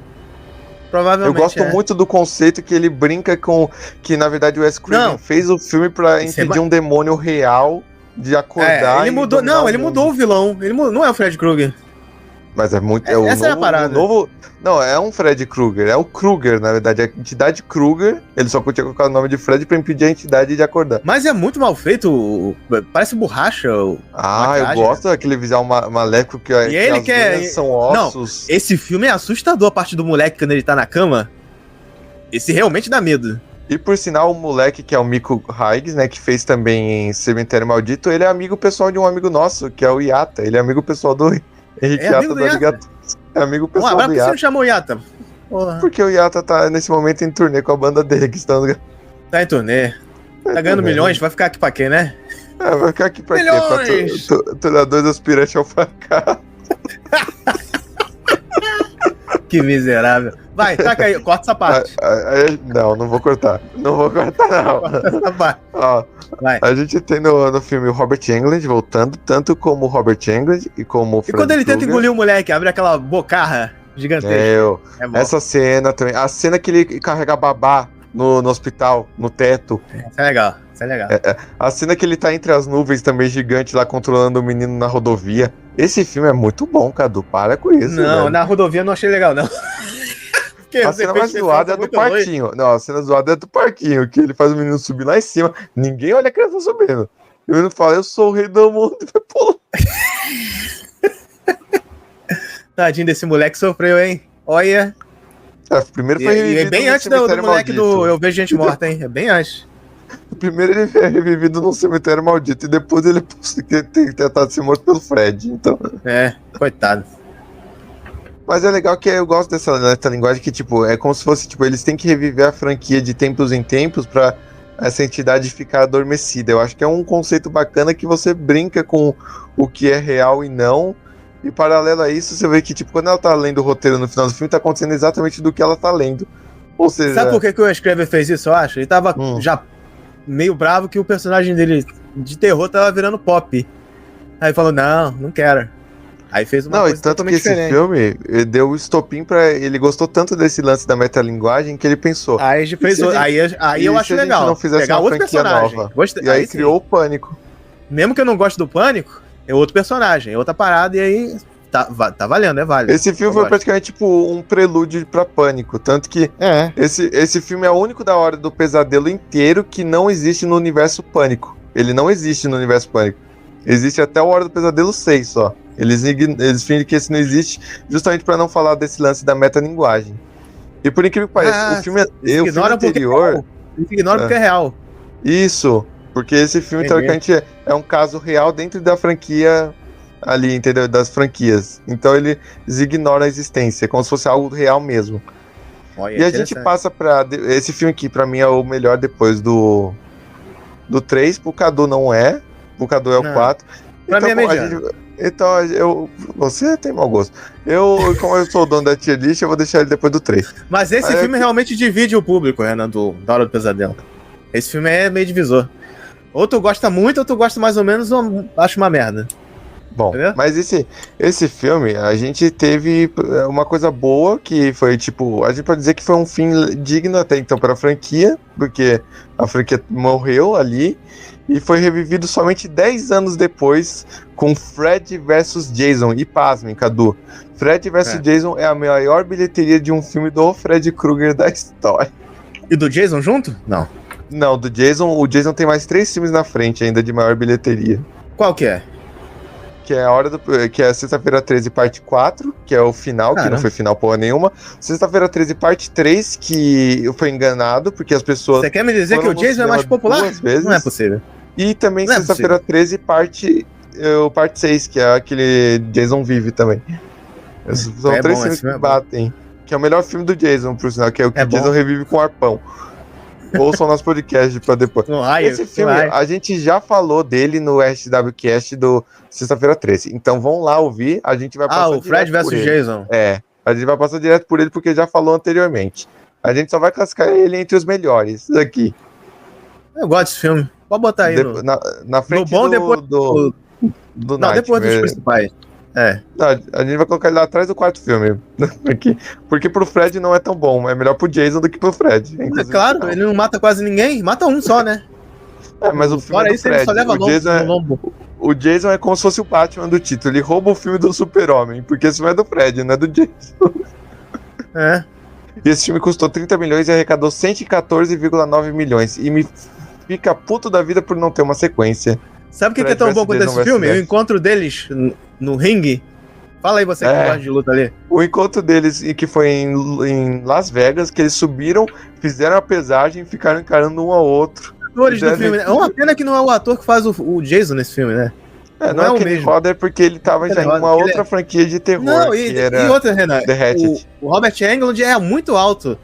Eu Provavelmente gosto muito do conceito que ele brinca com que, na verdade, o Wes Craven Não. fez o filme pra Isso é impedir um demônio real de acordar. ele e mudou. dominar Não, o ele mundo. mudou o vilão. Ele não é o Fred Krueger. Mas é muito. Essa é a parada. Não, é um Fred Krueger. É o Krueger, na verdade. A entidade Krueger. Ele só tinha colocado o nome de Fred pra impedir a entidade de acordar. Mas é muito mal feito. Parece borracha. Ah, Maquiagem, eu gosto daquele visual maléfico que, que ele as quer- unhas são Não, ossos. Esse filme é assustador, a parte do moleque quando ele tá na cama. Esse realmente dá medo. E por sinal, o moleque que é o Miko Higgs, né, que fez também em Cemitério Maldito, ele é amigo pessoal de um amigo nosso, que é o Iata. Ele é amigo pessoal do Henrique É Iata amigo do do Iata? Arigato. É amigo Um pessoal abraço, do por que você Iata. não chamou o Yata? Porra, Porque o Iata tá nesse momento em turnê com a banda dele, que estão... tá em turnê. Tá ganhando milhões, vai ficar aqui pra quê, né? Vai ficar aqui pra quê? Milhões! Pra toreadores aspirantes ao fracasso. Que miserável. Vai, taca aí, corta essa parte. Não vou cortar. Não vou cortar, não. Corta essa parte. Ó, Vai. a gente tem no filme o Robert Englund voltando, tanto como o Robert Englund e como o E Fred quando ele tenta Krueger. engolir o moleque, abre aquela bocarra gigantesca. É bom. Essa cena também. A cena que ele carrega a babá no hospital, no teto. Isso é legal, isso é legal. A cena que ele tá entre as nuvens também gigante lá controlando o menino na rodovia. Esse filme é muito bom, Cadu. Para com isso. Não, velho. na rodovia eu não achei legal, não. Porque A os cena efeitos mais zoada é especiais do são muito ruins. parquinho. Não, a cena zoada é do parquinho, que ele faz o menino subir lá em cima. Ninguém olha a criança subindo. E o menino fala, eu sou o rei do mundo. E vai pular. Tadinho desse moleque sofreu, hein? Olha. Primeiro E foi é revivido bem no antes do cemitério moleque maldito. do Eu Vejo Gente Morta, hein? É bem antes. Primeiro ele é revivido num cemitério maldito e depois ele tem tentado ser morto pelo Fred. Então... É, coitado. Mas é legal que eu gosto dessa linguagem que, tipo, é como se fosse, tipo, eles têm que reviver a franquia de tempos em tempos pra essa entidade ficar adormecida. Eu acho que é um conceito bacana que você brinca com o que é real e não. E paralelo a isso, você vê que, tipo, quando ela tá lendo o roteiro no final do filme, tá acontecendo exatamente do que ela tá lendo. Ou seja... Sabe por que o Screver fez isso, eu acho? Ele tava já meio bravo que o personagem dele de terror tava virando pop. Aí falou, não quero. Aí fez uma Não, e coisa tanto que totalmente esse diferente. filme deu o estopim pra... Ele gostou tanto desse lance da metalinguagem que ele pensou... Aí a gente fez E se a aí eu e acho se a gente legal. não fizesse Pegar uma outro franquia personagem. nova? Gostei. E aí sim. criou o Pânico. Mesmo que eu não goste do Pânico, é outro personagem, é outra parada, e aí tá valendo, é válido. Esse filme Eu foi gosto. praticamente tipo um prelúdio pra Pânico. Tanto que É. esse filme é o único da hora do pesadelo inteiro que não existe no universo Pânico. Ele não existe no universo Pânico. Existe até o Hora do Pesadelo 6 só. Eles fingem que esse não existe justamente pra não falar desse lance da metalinguagem. E por incrível que pareça, o filme Ignora porque anterior... é real. Ignora porque é real. Isso, porque esse filme, Entendi. teoricamente, é um caso real dentro da franquia ali, entendeu? Das franquias. Então eles ignoram a existência, como se fosse algo real mesmo. Olha, E a gente interessante. passa pra... Esse filme aqui, pra mim, é o melhor depois do 3. Pro Cadu não é. Pro Cadu é o Não. 4. Pra mim é mediano. Você tem mau gosto. Como eu sou o dono da tier list, eu vou deixar ele depois do 3. Mas esse Aí filme realmente divide o público, Renan, da Hora do Pesadelo. Esse filme é meio divisor. Ou tu gosta muito, ou tu gosta mais ou menos, ou acha uma merda. Bom, Entendeu? mas esse filme, a gente teve uma coisa boa, que foi, tipo, a gente pode dizer que foi um fim digno até então para a franquia, porque a franquia morreu ali, e foi revivido somente 10 anos depois com Fred vs Jason. E pasmem, Cadu, Fred vs Jason é a maior bilheteria de um filme do Fred Krueger da história. E do Jason junto? Não. Não, o Jason tem mais 3 filmes na frente ainda de maior bilheteria. Qual que é? Que é Sexta-feira 13, parte 4, que é o final, que Caramba. não foi final porra nenhuma. Sexta-feira 13, parte 3, que eu fui enganado, porque as pessoas... Você quer me dizer que foram o no Jason é mais cinema popular? 2 vezes. Não é possível. E também Não é Sexta-feira 13, parte 6, que é aquele Jason Vive também. São É 3 bom, filmes esse filme que é bom. batem. Que é o melhor filme do Jason, por sinal, que é o que É o bom. Jason revive com o arpão. Ouça o nosso podcast pra depois. No raio. Esse filme, a gente já falou dele no SWCast do Sexta-feira 13. Então vão lá ouvir, a gente vai passar O Fred direto por vs ele. Jason. É, a gente vai passar direto por ele porque já falou anteriormente. A gente só vai classificar ele entre os melhores aqui. Eu gosto desse filme. Pode botar aí no... Na frente bom, do, depois do, do Não, depois dos Nightmare. principais. É. Não, a gente vai colocar ele lá atrás do quarto filme. Porque pro Fred não é tão bom. É melhor pro Jason do que pro Fred. É Inclusive, claro, não. ele não mata quase ninguém. Mata um só, né? É, mas o filme Fora é do isso, ele Fred. só leva O Jason no lombo. O Jason é como se fosse o Batman do título. Ele rouba o filme do Super-Homem. Porque esse filme é do Fred, não é do Jason. É. E esse filme custou 30 milhões e arrecadou 114,9 milhões. E me fica puto da vida por não ter uma sequência. Sabe o que é Fred tão bom versus quanto Jason esse versus filme? O Jason. encontro deles no ringue. Fala aí você que gosta de luta ali. O encontro deles, que foi em Las Vegas, que eles subiram, fizeram a pesagem e ficaram encarando um ao outro. Atores do filme, né? É uma pena que não é o ator que faz o Jason nesse filme, né? Não é o o Kenny mesmo. Rodder porque ele tava já em uma Porque ele outra franquia de terror, Não, que era e outra, Renan. The Hatchet. O Robert Englund é muito alto.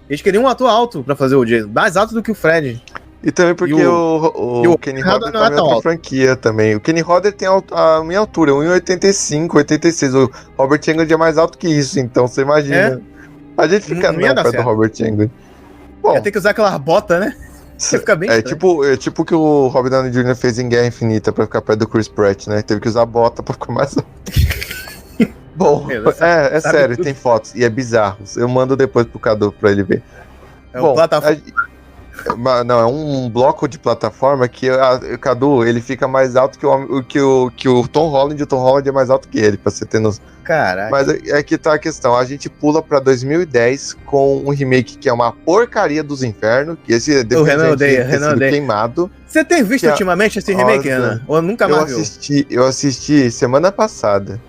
Eles queriam um ator alto pra fazer o Jason. Mais alto do que o Fred. E também porque E o Kenny Rodder não é tá em tão outra alto. franquia também. O Kenny Rodder tem a minha altura, 1,85, 86. O Robert Englund é mais alto que isso, então você imagina. A gente fica Não ia não dar perto do certo. Robert Englund. Bom, Ia ter que usar aquelas botas, né? Ia ficar bem é estranho. tipo o que o Robert Downey Jr. fez em Guerra Infinita pra ficar perto do Chris Pratt, né? Teve que usar bota pra ficar mais alto. Bom, Sabe sério, tudo. tem fotos e é bizarro. Eu mando depois pro Cadu pra ele ver. É o plataforma. Não, é um bloco de plataforma que o Cadu, ele fica mais alto que o Tom Holland, e o Tom Holland é mais alto que ele, pra você ter noção. Caraca. Mas é que tá a questão, a gente pula pra 2010 com um remake que é uma porcaria dos infernos, que esse O Renan odeia, ter Renan sido odeia. queimado. Você tem visto Que a ultimamente esse remake, Horda- Ana? Ou nunca mais viu? Eu assisti semana passada.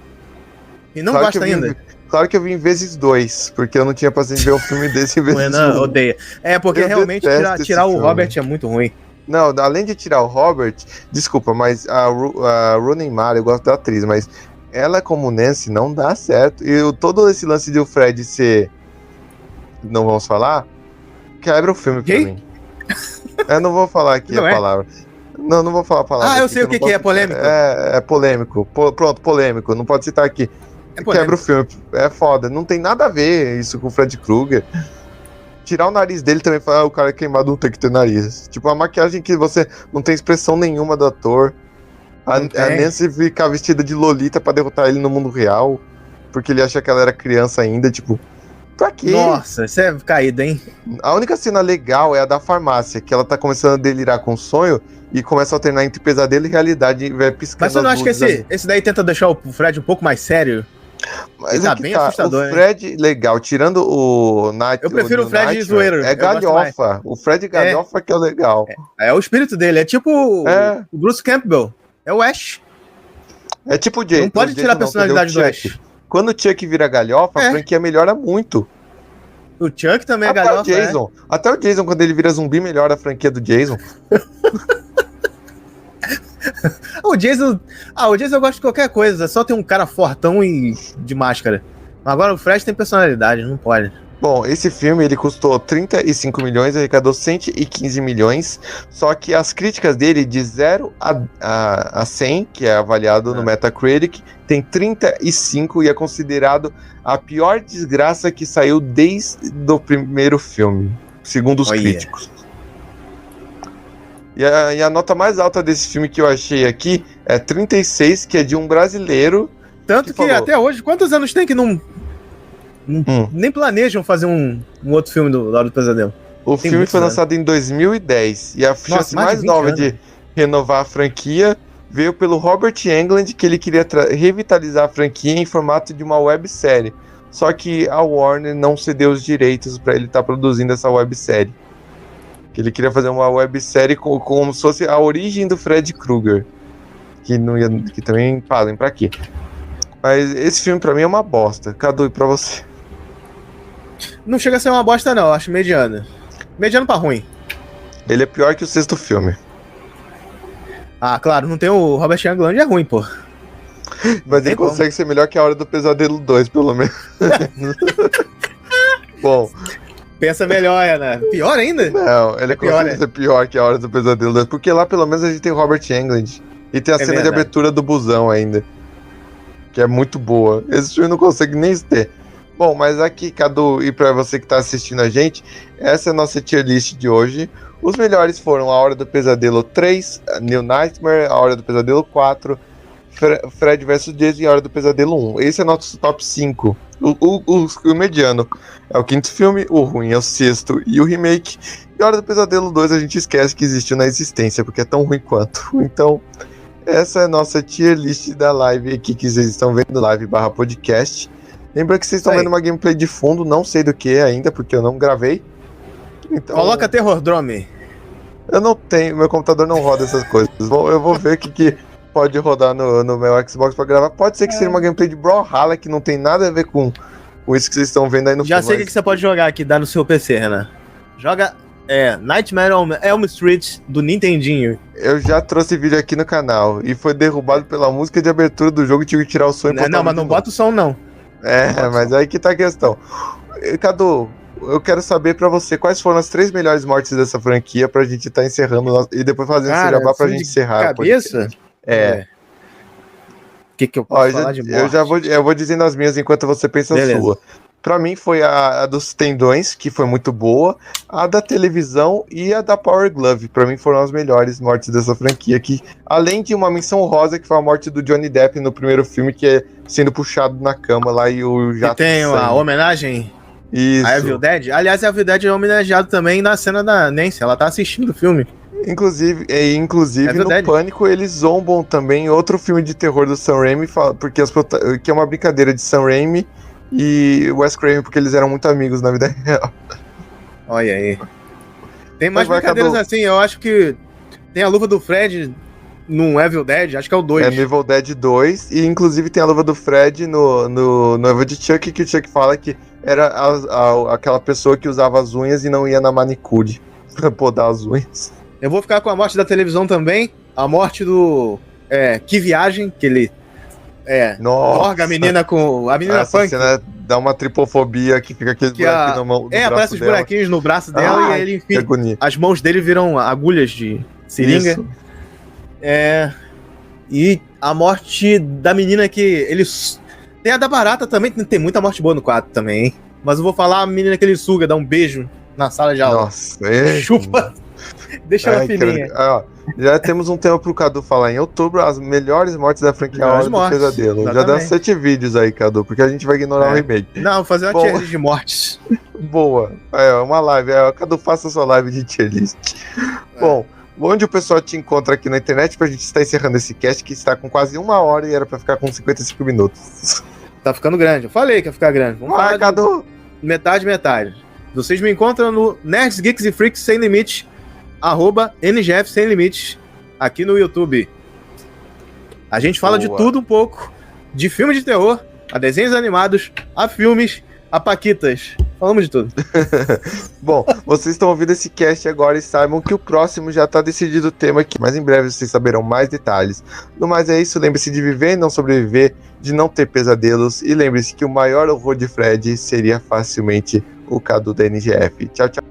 E não Claro gosta que eu vi- ainda? Claro que eu vi em vezes 2, porque eu não tinha paciência de ver um filme desse em O vezes Renan 1. odeia. É, porque Eu realmente detesto tirar esse o filme. Robert é muito ruim. Não, além de tirar o Robert, desculpa, mas a Rooney Mara, eu gosto da atriz, mas ela como Nancy não dá certo. E todo esse lance de o Fred ser, não vamos falar, quebra o filme Gay? pra mim. Eu não vou falar aqui Não a é? palavra. Não vou falar a palavra. Ah, eu aqui, sei o não que que é, posso- polêmico. É polêmico. Pronto, polêmico. Não pode citar aqui. É polêmico. Quebra o filme. É foda. Não tem nada a ver isso com o Fred Krueger. Tirar o nariz dele também, falar o cara queimado não tem que ter nariz. Tipo, a maquiagem que você não tem expressão nenhuma do ator. A Não tem. Nancy ficar vestida de Lolita pra derrotar ele no mundo real. Porque ele acha que ela era criança ainda, tipo. Pra quê? Nossa, isso é caído, hein? A única cena legal é a da farmácia, que ela tá começando a delirar com o sonho e começa a alternar entre pesadelo e realidade e vai piscando. Mas você não as acha que luzes esse daí tenta deixar o Fred um pouco mais sério? Mas Ele tá é que bem assustador, o hein? Fred, legal, tirando o Night. Eu prefiro o Fred Nightmare, zoeiro, É eu gosto galhofa. O Fred galhofa que é o legal. É o espírito dele, é tipo É. o Bruce Campbell. É o Ash. É tipo o Jay. Não pode tirar a personalidade do Ash. Quando o Chuck vira galhofa, a É. franquia melhora muito. O Chuck também é Até galhofa. o Jason. Até o Jason, quando ele vira zumbi, melhora a franquia do Jason. O Jason eu gosto de qualquer coisa, só tem um cara fortão e de máscara. Agora o Fred tem personalidade, não pode. Bom, esse filme ele custou 35 milhões, arrecadou 115 milhões, só que as críticas dele de 0 a 100, que é avaliado no Metacritic, tem 35 e é considerado a pior desgraça que saiu desde o primeiro filme, segundo os Olha. críticos. E a nota mais alta desse filme que eu achei aqui é 36, que é de um brasileiro. Tanto que falou. até hoje, quantos anos tem que não nem planejam fazer um outro filme do Hora do Pesadelo? O Tem filme muitos foi anos. lançado em 2010 e a chance mais mais de 20 nova anos. de renovar a franquia veio pelo Robert Englund, que ele queria revitalizar a franquia em formato de uma websérie. Só que a Warner não cedeu os direitos para ele estar produzindo essa websérie. Que ele queria fazer uma websérie como se fosse a origem do Fred Krueger. Que também falem pra quê. Mas esse filme pra mim é uma bosta. Cadu, e pra você? Não chega a ser uma bosta, não, eu acho mediano. Mediano pra ruim. Ele é pior que o sexto filme. Ah, claro, não tem o Robert Englund, é ruim, pô. Mas Tem ele como. consegue ser melhor que a Hora do Pesadelo 2, pelo menos. Bom, Pensa melhor, Ana. Pior ainda? não, ele pior, consegue né? ser pior que a Hora do Pesadelo 2, porque lá pelo menos a gente tem o Robert Englund. E tem a cena de verdade. abertura do busão ainda. Que é muito boa. Esse filme não consegue nem ter. Bom, mas aqui, Cadu, e pra você que tá assistindo a gente, essa é a nossa tier list de hoje. Os melhores foram A Hora do Pesadelo 3, New Nightmare, A Hora do Pesadelo 4, Fred vs Jason e A Hora do Pesadelo 1. Esse é nosso top 5. O mediano é o quinto filme, o ruim é o sexto e o remake. E A Hora do Pesadelo 2 a gente esquece que existiu na existência, porque é tão ruim quanto. Então, essa é a nossa tier list da live aqui que vocês estão vendo, live/podcast. Lembra que vocês estão Aí. vendo uma gameplay de fundo, não sei do que ainda, porque eu não gravei. Então, Coloca Terror Drome. eu não tenho, meu computador não roda essas coisas. Eu vou ver o que pode rodar no meu Xbox pra gravar. Pode ser que seja uma gameplay de Brawlhalla, que não tem nada a ver com isso que vocês estão vendo aí no Já filme. sei o que você pode jogar aqui, dá no seu PC, Renan. Joga Nightmare on Elm Street do Nintendinho. Eu já trouxe vídeo aqui no canal e foi derrubado pela música de abertura do jogo e tive que tirar o som e botar Não, no mas não de novo. bota o som, não. É, mas aí que tá a questão. Cadu, eu quero saber pra você quais foram as 3 melhores mortes dessa franquia pra gente estar encerrando e depois fazendo esse jabá pra gente encerrar. Cabeça? O que eu posso falar de morte? Eu vou dizendo as minhas enquanto você pensa a sua. Pra mim foi a dos tendões, que foi muito boa, a da televisão e a da Power Glove. Pra mim foram as melhores mortes dessa franquia, que além de uma menção rosa, que foi a morte do Johnny Depp no primeiro filme, que é sendo puxado na cama lá e o jato. Que tem a homenagem Isso. a Evil Dead. Aliás, a Evil Dead é homenageado também na cena da Nancy, ela tá assistindo o filme. Inclusive no Pânico eles zombam também outro filme de terror do Sam Raimi, porque que é uma brincadeira de Sam Raimi e Wes Craven, porque eles eram muito amigos na vida real. Olha aí. Tem mais brincadeiras assim, eu acho que tem a luva do Fred no Evil Dead, acho que é o 2. É no Evil Dead 2, e inclusive tem a luva do Fred no Evil de Chuck, que o Chuck fala que era aquela pessoa que usava as unhas e não ia na manicure pra podar as unhas. Eu vou ficar com a morte da televisão também, a morte do Que Viagem, que ele torga a menina com a menina essa punk. Cena dá uma tripofobia que fica aqueles buraquinhos no braço aparece os buraquinhos no braço dela e aí ele enfim, as mãos dele viram agulhas de seringa. Isso. E a morte da menina que eles tem a da barata também, tem muita morte boa no 4 também, hein? Mas eu vou falar a menina que ele suga, dá um beijo na sala de aula. Nossa, chupa. Deixa ela fininha. Já temos um tema pro Cadu falar em outubro, as melhores mortes da franquia Hora do Pesadelo. Exatamente. Já dá 7 vídeos aí, Cadu, porque a gente vai ignorar o remake. Não, vou fazer uma tier list de mortes. Boa. Uma live. Cadu, faça a sua live de tier list. Bom, onde o pessoal te encontra aqui na internet pra gente estar encerrando esse cast, que está com quase 1 hora e era pra ficar com 55 minutos. Tá ficando grande. Eu falei que ia ficar grande. Vamos lá, Cadu. Metade. Vocês me encontram no Nerds, Geeks e Freaks Sem Limite, @NGF Sem Limites, aqui no YouTube. A gente fala de tudo um pouco, de filmes de terror, a desenhos animados, a filmes, a paquitas. Falamos de tudo. Bom, vocês estão ouvindo esse cast agora e saibam que o próximo já está decidido o tema aqui, mas em breve vocês saberão mais detalhes. No mais é isso, lembre-se de viver e não sobreviver, de não ter pesadelos, e lembre-se que o maior horror de Fred seria facilmente o Cadu da NGF. Tchau, tchau.